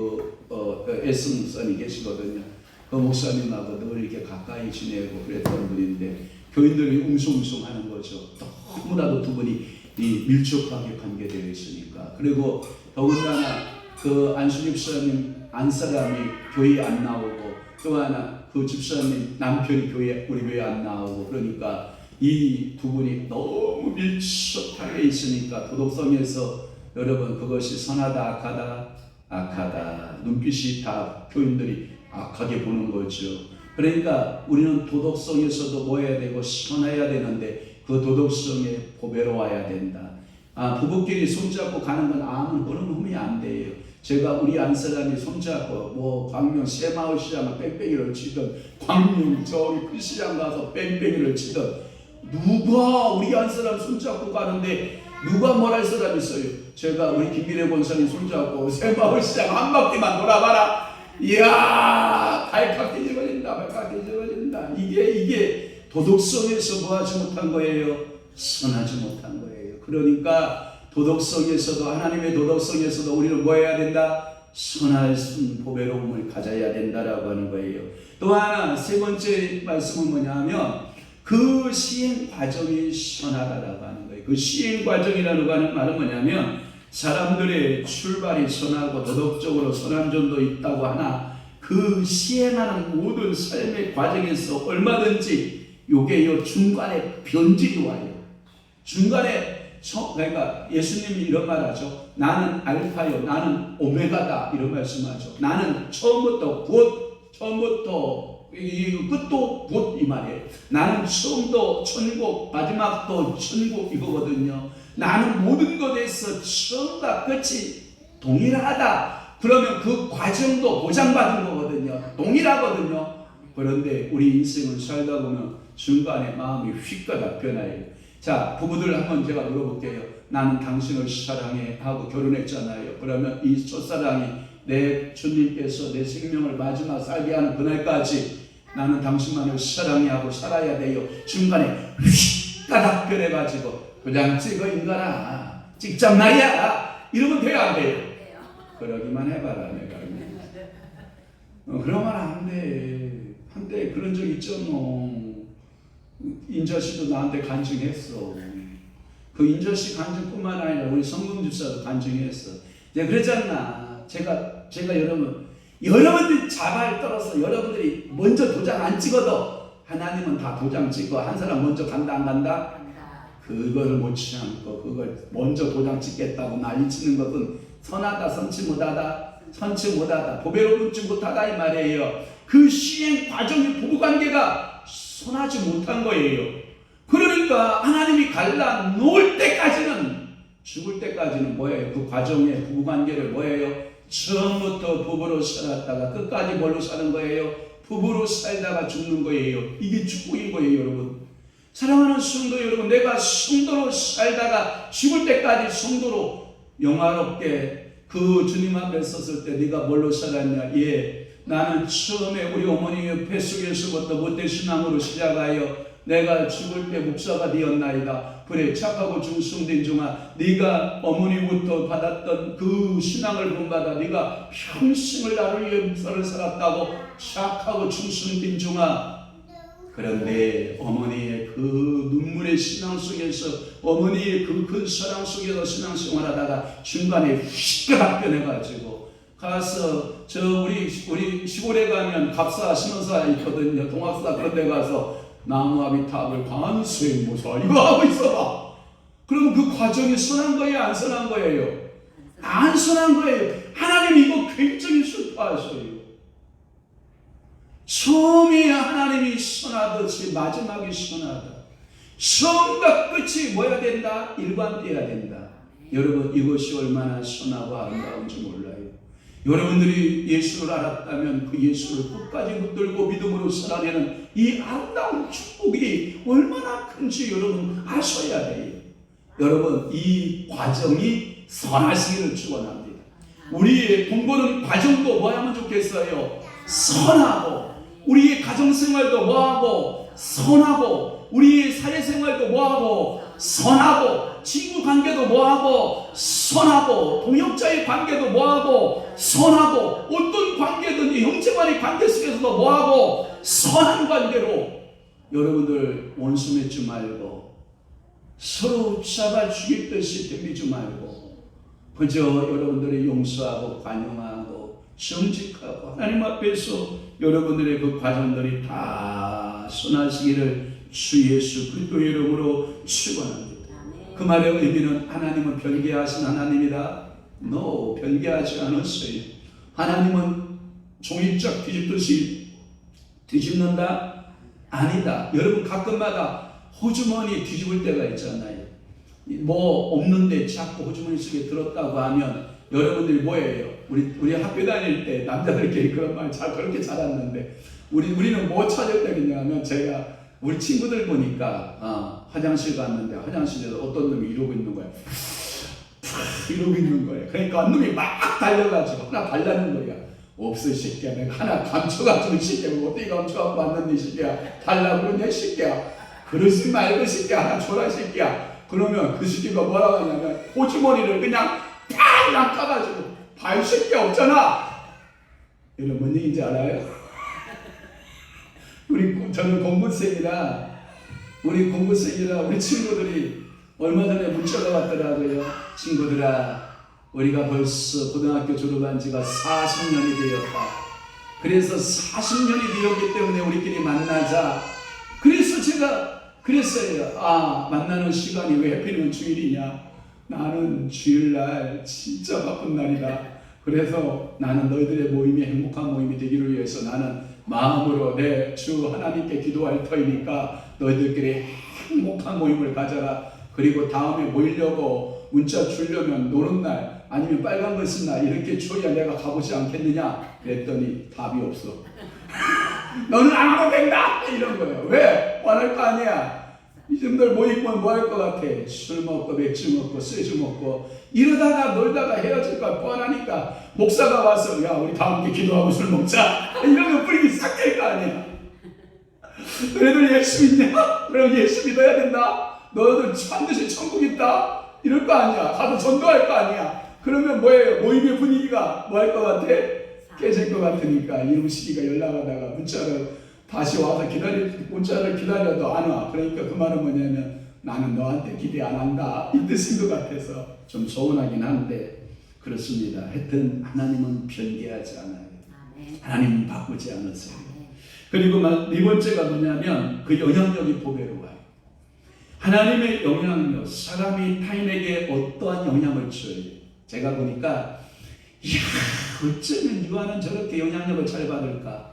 애승선이 계시거든요. 그 목사님하고 늘 이렇게 가까이 지내고 그랬던 분인데 교인들이 웅성웅성하는 거죠. 너무나도 두 분이 밀접하게 관계되어 있으니까. 그리고 더군다나 그 안수집사님 안사람이 교회에 안 나오고 또 하나 그 집사님 남편이 우리 교회 안 나오고 그러니까 이 두 분이 너무 밀접하게 있으니까 도덕성에서 여러분 그것이 선하다 악하다? 악하다. 눈빛이 다 교인들이 악하게 보는 거죠. 그러니까 우리는 도덕성에서도 뭐 해야 되고 선해야 되는데 그 도덕성에 보배로워야 된다. 부부끼리 손잡고 가는 건 아무 그런 흠이 안 돼요. 제가 우리 안사람이 손잡고 광명 새마을 시장을 뺑뺑이를 치던 광명 저기 큰 시장 가서 뺑뺑이를 치던 누가 우리 안사람 손잡고 가는데 누가 뭘 할 사람 있어요? 제가 우리 김미래 권사님 손잡고 새마을 시장 한 바퀴만 돌아봐라. 이야 발칵 뒤집어진다. 발칵 뒤집어진다. 이게 도덕성에서 뭐하지 못한 거예요? 선하지 못한 거예요. 그러니까 도덕성에서도 하나님의 도덕성에서도 우리는 뭐 해야 된다? 선한 보배로움을 가져야 된다라고 하는 거예요. 또 하나 세 번째 말씀은 뭐냐면 그 시행 과정이 선하다라고 하는 거예요. 그 시행 과정이라고 하는 말은 뭐냐면 사람들의 출발이 선하고 도덕적으로 선한 점도 있다고 하나 그 시행하는 모든 삶의 과정에서 얼마든지 요게 중간에 변질이 와요. 중간에 그러니까 예수님이 이런 말하죠. 나는 알파요, 나는 오메가다 이런 말씀하죠. 나는 처음부터 끝도 곧 이 말이에요. 나는 처음도 천국, 마지막도 천국 이거거든요. 나는 모든 것에서 처음과 끝이 동일하다. 그러면 그 과정도 보장받은 거거든요. 동일하거든요. 그런데 우리 인생을 살다 보면 중간에 마음이 휙가닥 변해요. 자, 부부들 한번 제가 물어볼게요. 나는 당신을 사랑해 하고 결혼했잖아요. 그러면 이 첫사랑이 내 주님께서 내 생명을 마지막 살게 하는 그날까지 나는 당신만을 사랑해 하고 살아야 돼요. 중간에 휙가닥 변해가지고 그냥 찍어 인간아 찍자 말이야 이러면 돼요 안 돼요? 그러기만 해봐라 내가. 그러면 안 돼. 한때 그런 적 있죠. 인자씨도 나한테 간증했어. 그 인자씨 간증뿐만 아니라 우리 성금집사도 간증했어. 내가 그랬잖아. 제가 여러분들이 자발 떨어서 여러분들이 먼저 도장 안 찍어도 하나님은 다 도장 찍고 한 사람 먼저 간다 안 간다? 그걸 못치 않고 그걸 먼저 도장 찍겠다고 난리치는 것은 선하다 선치 못하다 보배롭지 못하다 이 말이에요. 그 시행 과정의 부부관계가 선하지 못한 거예요. 그러니까 하나님이 갈라 놓을 때까지는 죽을 때까지는 뭐예요? 그 과정의 부부관계를 뭐예요? 처음부터 부부로 살았다가 끝까지 뭘로 사는 거예요? 부부로 살다가 죽는 거예요. 이게 축복인 거예요 여러분. 사랑하는 성도 여러분, 내가 성도로 살다가 죽을 때까지 성도로 영화롭게 그 주님 앞에 섰을 때 네가 뭘로 살았냐? 나는 처음에 우리 어머니의 뱃속에서부터 모태신앙으로 시작하여 내가 죽을 때 목사가 되었나이다. 그래 착하고 충성된 종아, 네가 어머니부터 받았던 그 신앙을 본받아 네가 평생을 나를 위해 목사를 살았다고 착하고 충성된 종아, 그런데 어머니의 그 눈물의 신앙 속에서, 어머니의 그 큰 사랑 속에서 신앙생활하다가 중간에 휙 변해가지고 가서 우리 시골에 가면 갑사 신호사 있거든요. 동학사 그런 데 가서 나무아비탑을 관수의 모사 이거 하고 있어봐. 그럼 그 과정이 선한 거예요, 안 선한 거예요? 안 선한 거예요. 하나님 이거 굉장히 슬퍼하셔요. 처음에 하나님이 선하듯이 마지막이 선하다. 처음과 끝이 뭐야 된다? 일관되어야 된다. 여러분 이것이 얼마나 선하고 아름다운지 몰라요. 여러분들이 예수를 알았다면 그 예수를 끝까지 붙들고 믿음으로 살아내는 이 아름다운 축복이 얼마나 큰지 여러분 아셔야 돼요. 여러분 이 과정이 선하시기를 축원합니다. 우리의 공부는 과정도 뭐 하면 좋겠어요? 선하고, 우리의 가정생활도 뭐하고? 선하고, 우리의 사회생활도 뭐하고? 선하고, 친구 관계도 뭐하고? 선하고, 동역자의 관계도 뭐하고? 선하고, 어떤 관계든지 형제간의 관계 속에서도 뭐하고? 선한 관계로. 여러분들 원수 맺지 말고 서로 잡아 죽이듯이 덤비지 말고 그저 여러분들이 용서하고 관용하고 정직하고 하나님 앞에서 여러분들의 그 과정들이 다 선하시기를 주 예수 그리스도의 이름으로 축원합니다. 그 말의 의미는 하나님은 별개하신 하나님이다? No, 별개하지 않았어요. 하나님은 종이짝 뒤집듯이 뒤집는다? 아니다. 여러분 가끔마다 호주머니 뒤집을 때가 있잖아요. 뭐 없는데 자꾸 호주머니 속에 들었다고 하면 여러분들이 뭐예요? 우리 학교 다닐 때 남자들끼리 그런 말 잘 그렇게 잘았는데 우리는 뭐 찾을 때냐면 제가 우리 친구들 보니까 화장실 갔는데 화장실에서 어떤 놈이 이러고 있는 거야. 이러고 있는 거예요. 그러니까 한 놈이 막 달려가지고 하나 달라는 거야. 없어 이 새끼야. 내가 하나 감춰가지고 이 새끼야. 어떻게 감춰갖고 왔는데 이 새끼야. 달라고 그러냐 이 새끼야. 그러지 말고 이 새끼야. 하나 줘라 이 새끼야. 그러면 그 새끼가 뭐라고 하냐면 호주머니를 그냥 팍 까가지고 봐 이 새끼야 없잖아. 이런 뭔 얘기인지 알아요? 저는 공부생이라 우리 친구들이 얼마 전에 문자가 왔더라고요. 친구들아, 우리가 벌써 고등학교 졸업한 지가 40년이 되었다. 그래서 40년이 되었기 때문에 우리끼리 만나자. 그래서 제가 그랬어요. 만나는 시간이 왜 하필이면 주일이냐. 나는 주일날 진짜 바쁜 날이다. 그래서 나는 너희들의 모임이 행복한 모임이 되기를 위해서 나는 마음으로 내 주 하나님께 기도할 터이니까 너희들끼리 행복한 모임을 가져라. 그리고 다음에 모이려고 문자 주려면 노는 날 아니면 빨간 거 쓴 날 이렇게 줘야 내가 가보지 않겠느냐. 그랬더니 답이 없어. 너는 안 와도 된다 이런 거예요. 왜? 화날 거 아니야. 이놈들 모이면 뭐 할 것 같아? 술 먹고 맥주 먹고 소주 먹고 이러다가 놀다가 헤어질 거 뻔하니까 목사가 와서 야 우리 다 함께 기도하고 술 먹자 이러면 분위기 싹 될 거 아니야. 너희들 예수 믿냐? 그럼 예수 믿어야 된다. 너희들 반드시 천국 있다 이럴 거 아니야. 가서 전도할 거 아니야. 그러면 뭐예요? 모임의 분위기가 뭐 할 것 같아? 깨질 것 같으니까 이놈 시기가 연락하다가 문자를 다시 와서 문자를 기다려도 안 와. 그러니까 그 말은 뭐냐면 나는 너한테 기대 안 한다 이 뜻인 것 같아서 좀 서운하긴 한데 그렇습니다. 하여튼 하나님은 변개하지 않아요. 하나님은 바꾸지 않으세요. 그리고 네 번째가 뭐냐면 그 영향력이 보배로 와요. 하나님의 영향력, 사람이 타인에게 어떠한 영향을 줘요. 제가 보니까 이야 어쩌면 유아는 저렇게 영향력을 잘 받을까.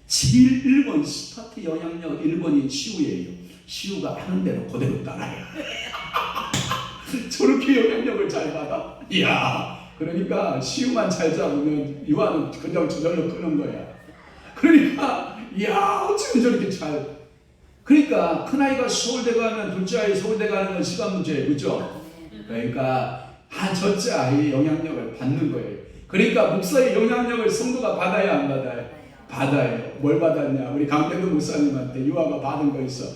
제일 1번 스타트 영향력 1번이 시우예요. 시우가 하는 대로 그대로 따라요. 저렇게 영향력을 잘 받아? 이야 그러니까 시우만 잘 잡으면 유아는 그냥 저절로 크는 거야. 그러니까 이야 어쩌면 저렇게 잘. 그러니까 큰아이가 서울대 가면 둘째 아이 서울대 가는 건 시간 문제예요. 그렇죠? 그러니까 첫째 아이의 영향력을 받는 거예요. 그러니까 목사의 영향력을 성도가 받아야 안 받아요? 받아요. 뭘 받았냐? 우리 강대도 목사님한테 유아가 받은 거 있어.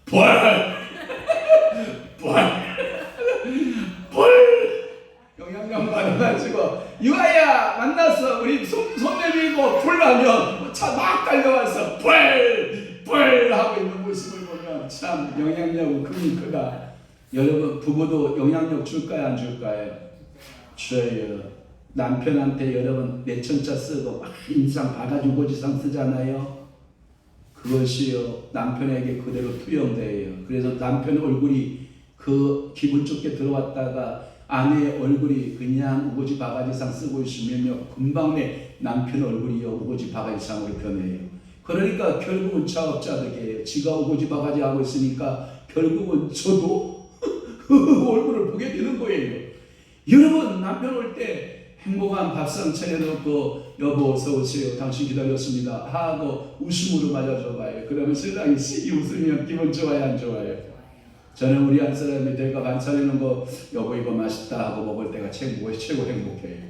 벌! 영향력 받아가지고 유아야 만났어. 우리 손 내밀고 불 하면 차 막 달려와서 벌! 뻘 하고 있는 모습을 보면 참 영향력은 크다. 여러분 부부도 영향력 줄까요 안 줄까요? 줘요. 남편한테 여러분 내천자 쓰고 막 인상 바가지 고지상 쓰잖아요. 그것이요 남편에게 그대로 투영돼요. 그래서 남편 얼굴이 그 기분 좋게 들어왔다가 아내의 얼굴이 그냥 우거지 바가지상 쓰고 있으면요 금방 내 남편 얼굴이요 우거지 바가지상으로 변해요. 그러니까 결국은 차업자득이에요. 지가 우거지 바가지 하고 있으니까 결국은 저도 얼굴을 보게 되는 거예요. 여러분 남편 올 때 행복한 밥상 차려놓고 여보 어서 오세요. 당신 기다렸습니다. 하고 웃음으로 맞아줘 봐요. 그러면 신랑이 씩 웃으면 기분 좋아요 안 좋아요? 저는 우리 한 사람이 내가 반 차리는 거 여보 이거 맛있다 하고 먹을 때가 최고 행복해요.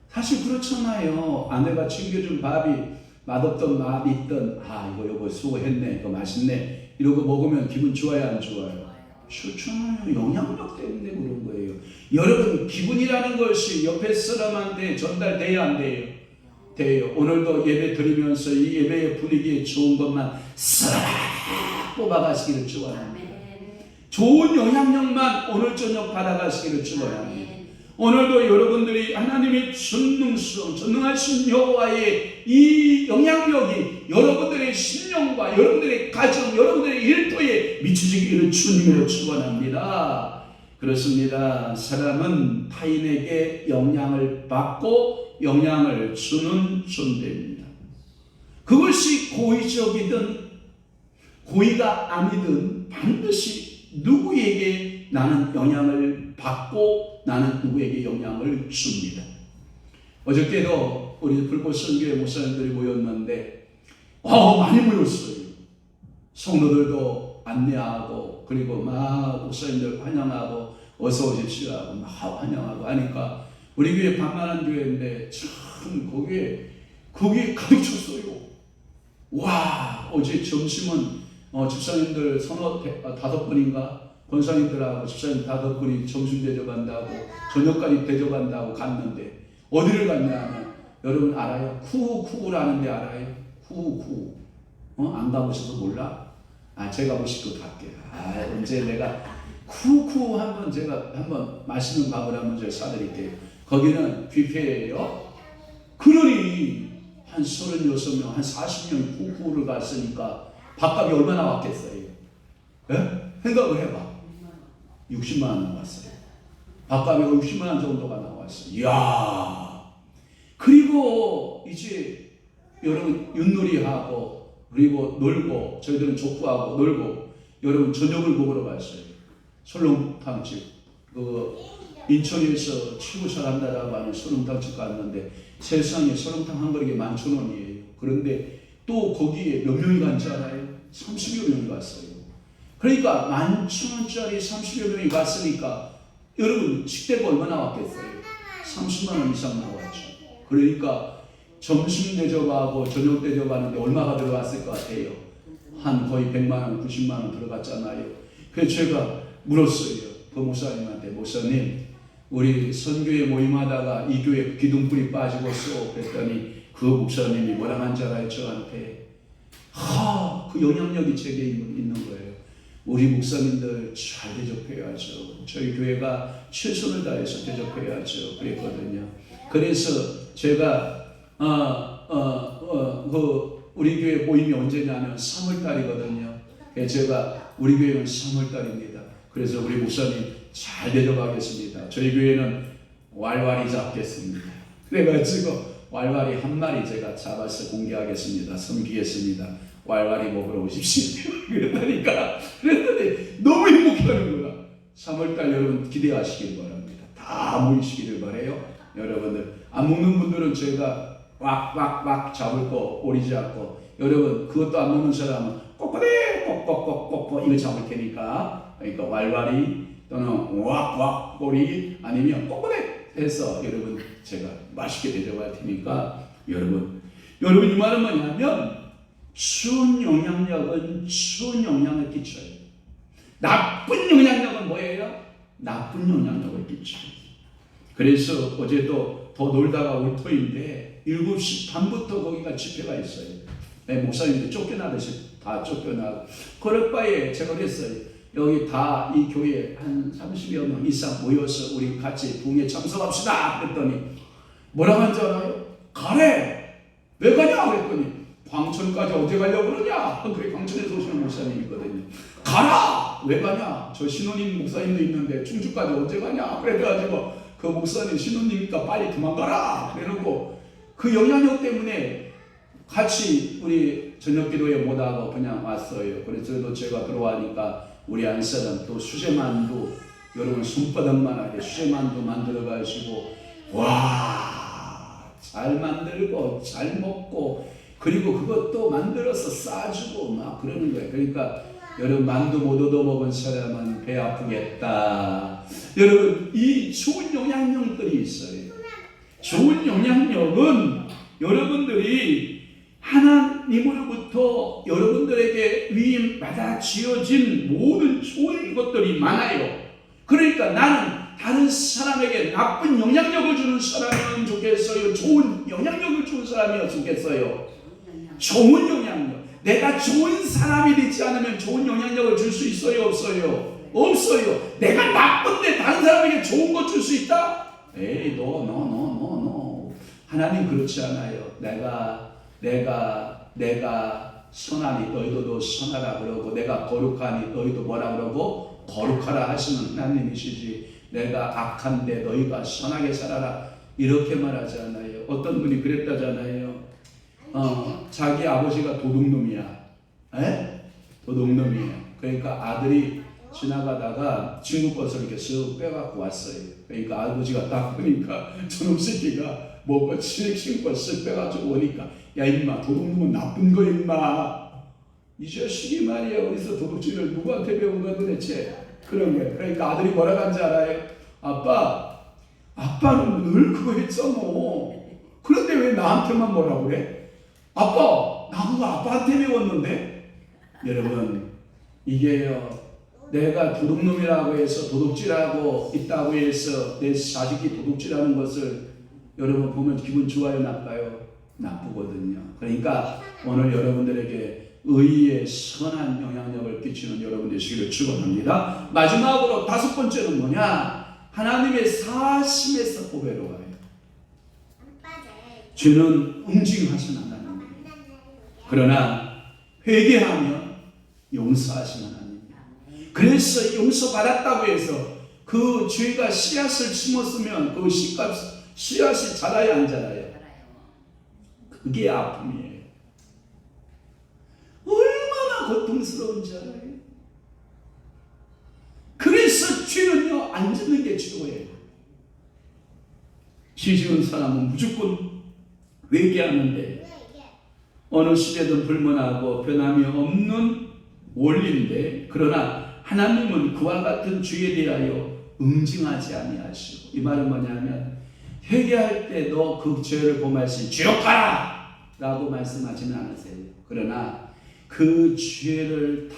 사실 그렇잖아요. 아내가 챙겨준 밥이 맛없던 맛이 있던 이거 여보 수고했네 이거 맛있네 이러고 먹으면 기분 좋아요 안 좋아요? 좋잖아요. 영향력 때문에 그런 거예요. 여러분 기분이라는 것이 옆에 사람한테 전달돼야 안 돼요? 돼요. 오늘도 예배 드리면서 이 예배의 분위기에 좋은 것만 싹 뽑아가시기를 축원합니다. 좋은 영향력만 오늘 저녁 받아가시기를 축원합니다. 오늘도 여러분들이 하나님의 전능하신 여호와의 이 영향력이 여러분들의 심령과 여러분들의 가정, 여러분들의 일터에 미치기를 주님으로 축원합니다. 그렇습니다. 사람은 타인에게 영향을 받고 영향을 주는 존재입니다. 그것이 고의적이든 고의가 아니든 반드시 누구에게 나는 영향을 받고 나는 누구에게 영향을 줍니다. 어저께도 우리 불꽃선교회 목사님들이 모였는데 많이 모였어요. 성도들도 안내하고 그리고 막 목사님들 환영하고 어서 오십시오 하고 막 환영하고 하니까 우리 교회 반만한 교회인데 참 거기에 가득 찼어요. 와 어제 점심은 집사님들 5분인가 권사님들하고 집사님 5분이 점심 대접한다고 저녁까지 대접한다고 갔는데 어디를 갔냐면 여러분 알아요? 쿠후쿠라는 데 알아요? 쿠후쿠 안 가보셔서 몰라? 제가 보시고 갈게요. 언제 내가 쿠후쿠 한번 맛있는 밥을 한번 제가 사드릴게요. 거기는 뷔페예요. 그러니 한 36명 한 40명 쿠후쿠를 갔으니까 밥값이 얼마나 왔겠어요? 예? 생각을 해봐. 60만 원 나왔어요. 밥값이 60만 원 정도가 나왔어요. 이야. 그리고 이제 여러분 윷놀이하고 그리고 놀고 저희들은 족구하고 놀고 여러분 저녁을 먹으러 갔어요. 설렁탕집 인천에서 최고 잘한다라고 하는 설렁탕집 갔는데 세상에 설렁탕 한 그릇에 11,000원이에요. 그런데 또 거기에 몇 명이 간지 알아요? 30여 명이 갔어요. 그러니까 11,000원짜리 30여 명이 갔으니까 여러분 식대가 얼마 나왔겠어요? 30만 원 이상 나왔죠. 그러니까 점심 대접하고 저녁 대접하는데 얼마가 들어갔을 것 같아요? 한 거의 100만 원, 90만 원 들어갔잖아요. 그래서 제가 물었어요. 그 목사님한테 목사님 우리 선교회 모임하다가 이 교회 기둥불이 빠지고서 그랬더니 그 목사님이 뭐라 한지 알아요? 저한테 그 영향력이 제게 있는 거예요. 우리 목사님들 잘 대접해야죠. 저희 교회가 최선을 다해서 대접해야죠. 그랬거든요. 그래서 제가 우리 교회 모임이 언제냐면 3월달이거든요. 제가 우리 교회는 3월달입니다. 그래서 우리 목사님 잘 대접하겠습니다. 저희 교회는 왈왈이 잡겠습니다. 그래가지고 왈왈이 한 마리 제가 잡아서 공개하겠습니다. 섬기겠습니다. 왈왈이 먹으러 오십시오. 그랬더니 너무 행복해하는 거야. 3월달 여러분 기대하시길 바랍니다. 다 모이시기를 바래요. 여러분들 안 먹는 분들은 저희가 왁 잡을 거 오리지 않고 여러분 그것도 안 먹는 사람은 꼬꼬대 꼬꼬꼬꼬 이거 잡을 테니까 그러니까 왈왈이 또는 왁왁 꼬리 아니면 꼬꼬대 해서 여러분 제가 맛있게 대접할 테니까 여러분 이 말은 뭐냐면 추운 영향력은 추운 영향을 끼쳐요. 나쁜 영향력은 뭐예요? 나쁜 영향력을 끼쳐요. 그래서 어제도 더 놀다가 올 터인데 7시 반부터 거기가 집회가 있어요. 목사님들 쫓겨나듯이 다 쫓겨나고 그럴 바에 제가 그랬어요. 여기 다 이 교회 한 30여 명 이상 모여서 우리 같이 부흥에 참석합시다 그랬더니 뭐라고 한지 알아요? 가래! 왜 가냐? 그랬더니 광천까지 어제 가려고 그러냐? 그게 광천에서 오시는 목사님이거든요. 가라! 왜 가냐? 저 신혼인 목사님도 있는데 충주까지 언제 가냐? 그래가지고 그 목사님 신혼이니까 빨리 도망가라! 그래놓고 그 영향력 때문에 같이 우리 저녁기도에 못하고 그냥 왔어요. 그래서 제가 들어가니까 우리 안사람 또 수제만두 여러분 손바닥만하게 수제만두 만들어 가시고 와, 잘 만들고 잘 먹고 그리고 그것도 만들어서 싸주고 막 그러는 거예요. 그러니까 여러분 만두 못 얻어먹은 사람은 배 아프겠다. 여러분 이 좋은 영향력들이 있어요. 좋은 영향력은 여러분들이 하나님으로부터 여러분들에게 위임받아 지어진 모든 좋은 것들이 많아요. 그러니까 나는 다른 사람에게 나쁜 영향력을 주는 사람이면 좋겠어요? 좋은 영향력을 주는 사람이면 좋겠어요? 좋은 영향력. 내가 좋은 사람이 되지 않으면 좋은 영향력을 줄 수 있어요? 없어요? 없어요. 내가 나쁜데 다른 사람에게 좋은 거 줄 수 있다? 에이, no. 하나님 그렇지 않아요. 내가 선하니 너희도 선하라 그러고 내가 거룩하니 너희도 뭐라 그러고 거룩하라 하시는 하나님이시지 내가 악한데 너희가 선하게 살아라 이렇게 말하지 않아요. 어떤 분이 그랬다잖아요. 자기 아버지가 도둑놈이야. 도둑놈이에요. 그러니까 아들이 지나가다가 친구 것을 이렇게 쓱 빼갖고 왔어요. 그러니까 아버지가 딱 보니까 저놈 새끼가 먹고 친구 쓱 빼가지고 오니까 야 임마 도둑놈은 나쁜 거 임마. 이 자식이 말이야 어디서 도둑질을 누구한테 배운 거야 도대체. 그런 거예요. 그러니까 아들이 뭐라고 한지 알아요? 아빠는 늘 그거 했잖아. 그런데 왜 나한테만 뭐라고 그래? 아빠 나 그거 아빠한테 배웠는데. 여러분 이게요 내가 도둑놈이라고 해서 도둑질하고 있다고 해서 내 자식이 도둑질하는 것을 여러분 보면 기분 좋아요 나빠요? 나쁘거든요. 그러니까 오늘 여러분들에게 의의 선한 영향력을 끼치는 여러분 되시기를 축원합니다. 마지막으로 다섯 번째는 뭐냐? 하나님의 사심에서 보배로워요. 주는 응징하신 하나님. 그러나 회개하면 용서하신 하나님. 그래서 용서받았다고 해서 그 죄가 씨앗을 심었으면 그 씨앗이 자라야 안 자라요? 그게 아픔이에요. 얼마나 고통스러운지 알아요? 그래서 죄는요 안 짓는 게 치료예요. 죄 지은 사람은 무조건 회개하는데 어느 시대든 불문하고 변함이 없는 원리인데 그러나 하나님은 그와 같은 죄에 대하여 응징하지 아니하시고 이 말은 뭐냐면 회개할 때 너 그 죄를 범하신 지옥 가라! 라고 말씀하지는 않으세요. 그러나 그 죄를 다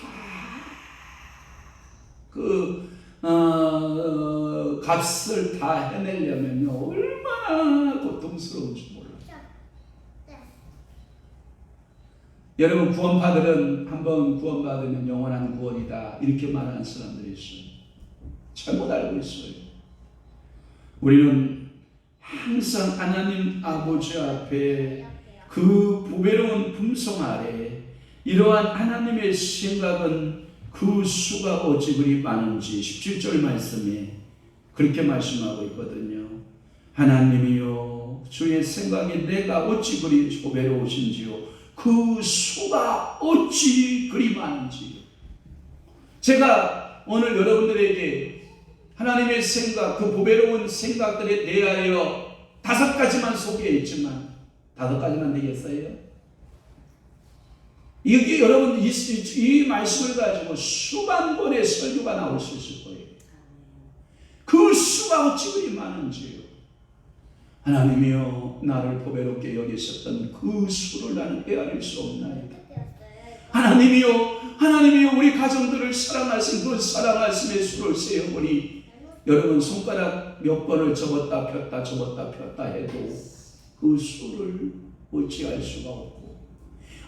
값을 다 해내려면요 얼마나 고통스러운지 몰라요. 여러분 구원받으면 한번 구원받으면 영원한 구원이다 이렇게 말하는 사람들이 있어요. 잘못 알고 있어요. 우리는 항상 하나님 아버지 앞에 그 보배로운 품성 아래 이러한 하나님의 생각은 그 수가 어찌 그리 많은지 17절 말씀에 그렇게 말씀하고 있거든요. 하나님이여 주의 생각이 내가 어찌 그리 보배로우신지요 그 수가 어찌 그리 많은지요. 제가 오늘 여러분들에게 하나님의 생각, 그 보배로운 생각들에 대하여 5가지만 소개했지만 5가지만 되겠어요? 이게 여러분 이 말씀을 가지고 수만 번의 설교가 나올 수 있을 거예요. 그 수가 어찌 그리 많은지요. 하나님이여 나를 보배롭게 여기셨던 그 수를 나는 헤아릴 수 없나이다. 하나님이여 우리 가정들을 사랑하신 그 사랑하심의 수를 세어보니 여러분 손가락 몇 번을 접었다 폈다 해도 그 수를 어찌 알 수가 없고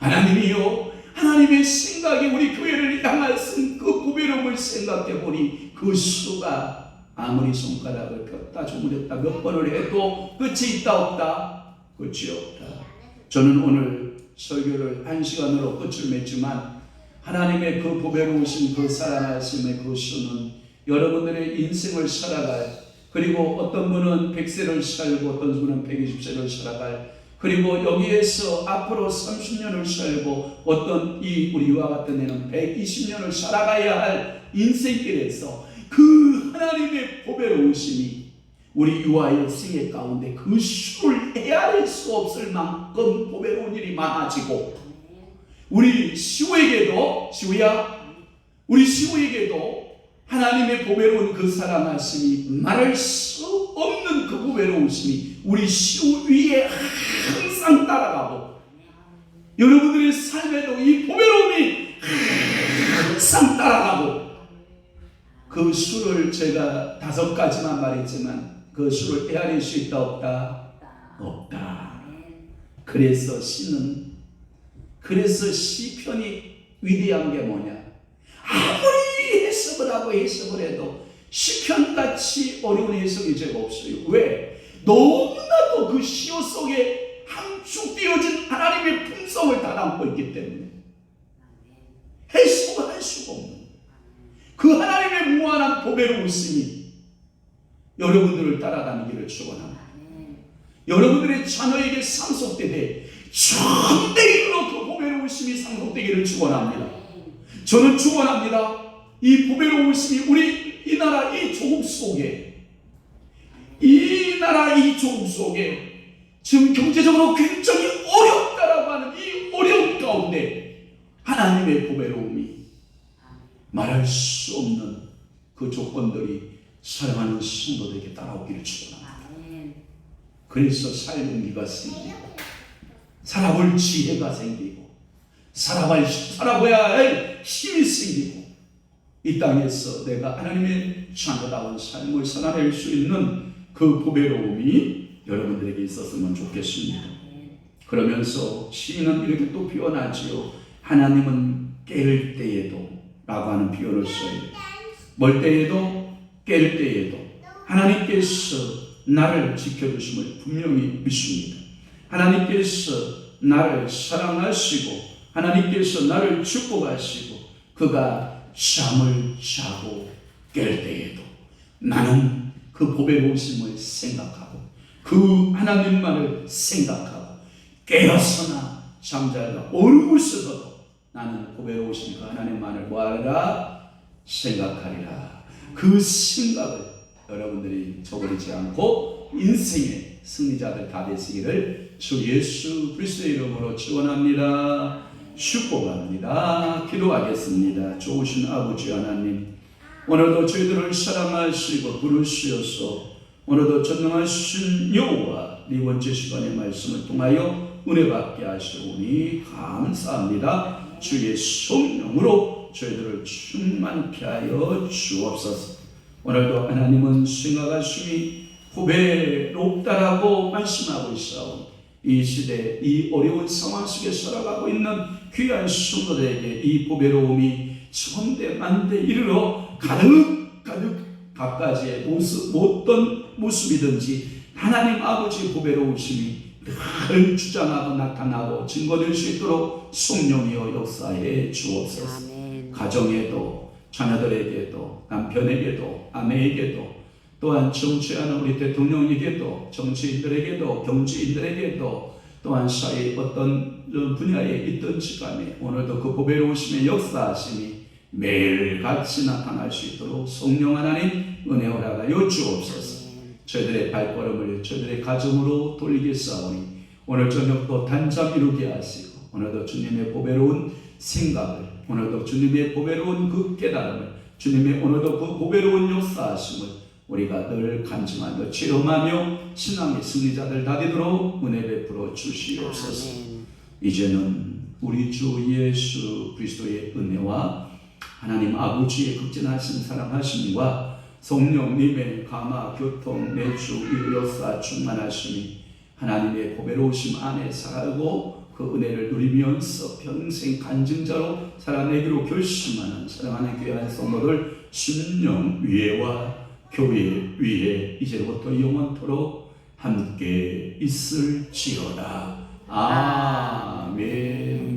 하나님이요, 하나님의 생각이 우리 교회를 향하신 그 보배로움을 생각해 보니 그 수가 아무리 손가락을 폈다 주무렸다 몇 번을 해도 끝이 있다 없다? 끝이 없다. 저는 오늘 설교를 1시간으로 끝을 맺지만 하나님의 그 보배로우신 그 사랑하심의 그 수는 여러분들의 인생을 살아갈, 그리고 어떤 분은 100세를 살고 어떤 분은 120세를 살아갈, 그리고 여기에서 앞으로 30년을 살고 어떤 우리와 같은 애는 120년을 살아가야 할 인생길에서 그 하나님의 보배로우심이 우리 유아의 생애 가운데 그 수를 헤아릴 수 없을 만큼 보배로운 일이 많아지고, 우리 시우에게도, 우리 시우에게도 하나님의 보배로운 그 사랑하심이, 말할 수 없는 그 보배로우심이 우리 시우 위에 항상 따라가고, 여러분들의 삶에도 이 보배로움이 항상 따라가고, 그 수를 제가 5가지만 말했지만 그 수를 헤아릴 수 있다 없다? 없다. 그래서 시편이 위대한 게 뭐냐? 아무리 해석을 하고 해석을 해도 시편같이 어려운 해석이 제가 없어요. 왜? 너무나도 그 시호 속에 함축되어진 하나님의 품성을 다 담고 있기 때문에 해석을 할 수가 없는 그 하나님의 무한한 보배로우심이 여러분들을 따라다니기를 축원합니다. 여러분들의 자녀에게 상속되되 전대일로 그 보배로우심이 상속되기를 축원합니다. 저는 축원합니다. 이 보배로우심이 우리 이 나라 이 조국 속에, 이 나라 이 조국 속에 지금 경제적으로 굉장히 어렵다라고 하는 이 어려운 가운데 하나님의 보배로움이 말할 수 없는 그 조건들이 사랑하는 성도들에게 따라오기를 축원합니다. 그래서 살림기가 생기고 살아볼 지혜가 생기고 살아봐야 할 힘이 생기고, 이 땅에서 내가 하나님의 자녀다운 삶을 살아낼 수 있는 그 보배로움이 여러분들에게 있었으면 좋겠습니다. 그러면서 시인은 이렇게 또 표현하지요. 하나님은 깰 때에도 라고 하는 표현을 써요. 멀 때에도 깰 때에도 하나님께서 나를 지켜주심을 분명히 믿습니다. 하나님께서 나를 사랑하시고 하나님께서 나를 축복하시고 그가 잠을 자고 깰 때에도 나는 그 보배로우심을 생각하고 그 하나님만을 생각하고 깨어서나 잠자다 어느 곳에서도 나는 보배로우신 그 하나님만을 뭐하리라? 생각하리라. 그 생각을 여러분들이 저버리지 않고 인생의 승리자들 다 되시기를 주 예수 그리스도의 이름으로 축원합니다. 축복합니다. 기도하겠습니다. 좋으신 아버지 하나님, 오늘도 저희들을 사랑하시고 부르시어서 오늘도 전능하신 여호와 네 번째 시간의 말씀을 통하여 은혜 받게 하시오니 감사합니다. 주의 성령으로 저희들을 충만케 하여 주옵소서. 오늘도 하나님은 생각하심이 보배롭다라고 말씀하고 있사오니 이 시대 이 어려운 상황 속에 살아가고 있는 귀한 성도들에게 이 보배로움이 천대만대 이르러 가득 각가지의 모습, 어떤 모습이든지 하나님 아버지의 보배로우심이 늘 주장하고 나타나고 증거될 수 있도록 성령이여 역사해 주옵소서. 가정에도 자녀들에게도 남편에게도 아내에게도 또한 정치하는 우리 대통령에게도 정치인들에게도 경제인들에게도 또한 사회의 어떤 분야에 있든지 간에 오늘도 그 보배로우심의 역사하심이 매일같이 나타날 수 있도록 성령 하나님 은혜 허락하여 주옵소서. 저희들의 발걸음을 저희들의 가정으로 돌리겠사오니 오늘 저녁도 단잠 이루게 하시고 오늘도 주님의 보배로운 생각을, 오늘도 주님의 보배로운 그 깨달음을, 주님의 오늘도 그 보배로운 역사하심을 우리가 늘 간증하며 체험하며 신앙의 승리자들 다 되도록 은혜 베풀어 주시옵소서. 이제는 우리 주 예수 그리스도의 은혜와 하나님 아버지의 극진하신 사랑하심과 성령님의 감화 교통 내주 역사 충만하심이 하나님의 보배로우심 안에 살고 그 은혜를 누리면서 평생 간증자로 살아내기로 결심하는 사랑하는 교회 안의 성도들 심령 위에와 교회 위에 이제부터 영원토록 함께 있을지어다. 아멘.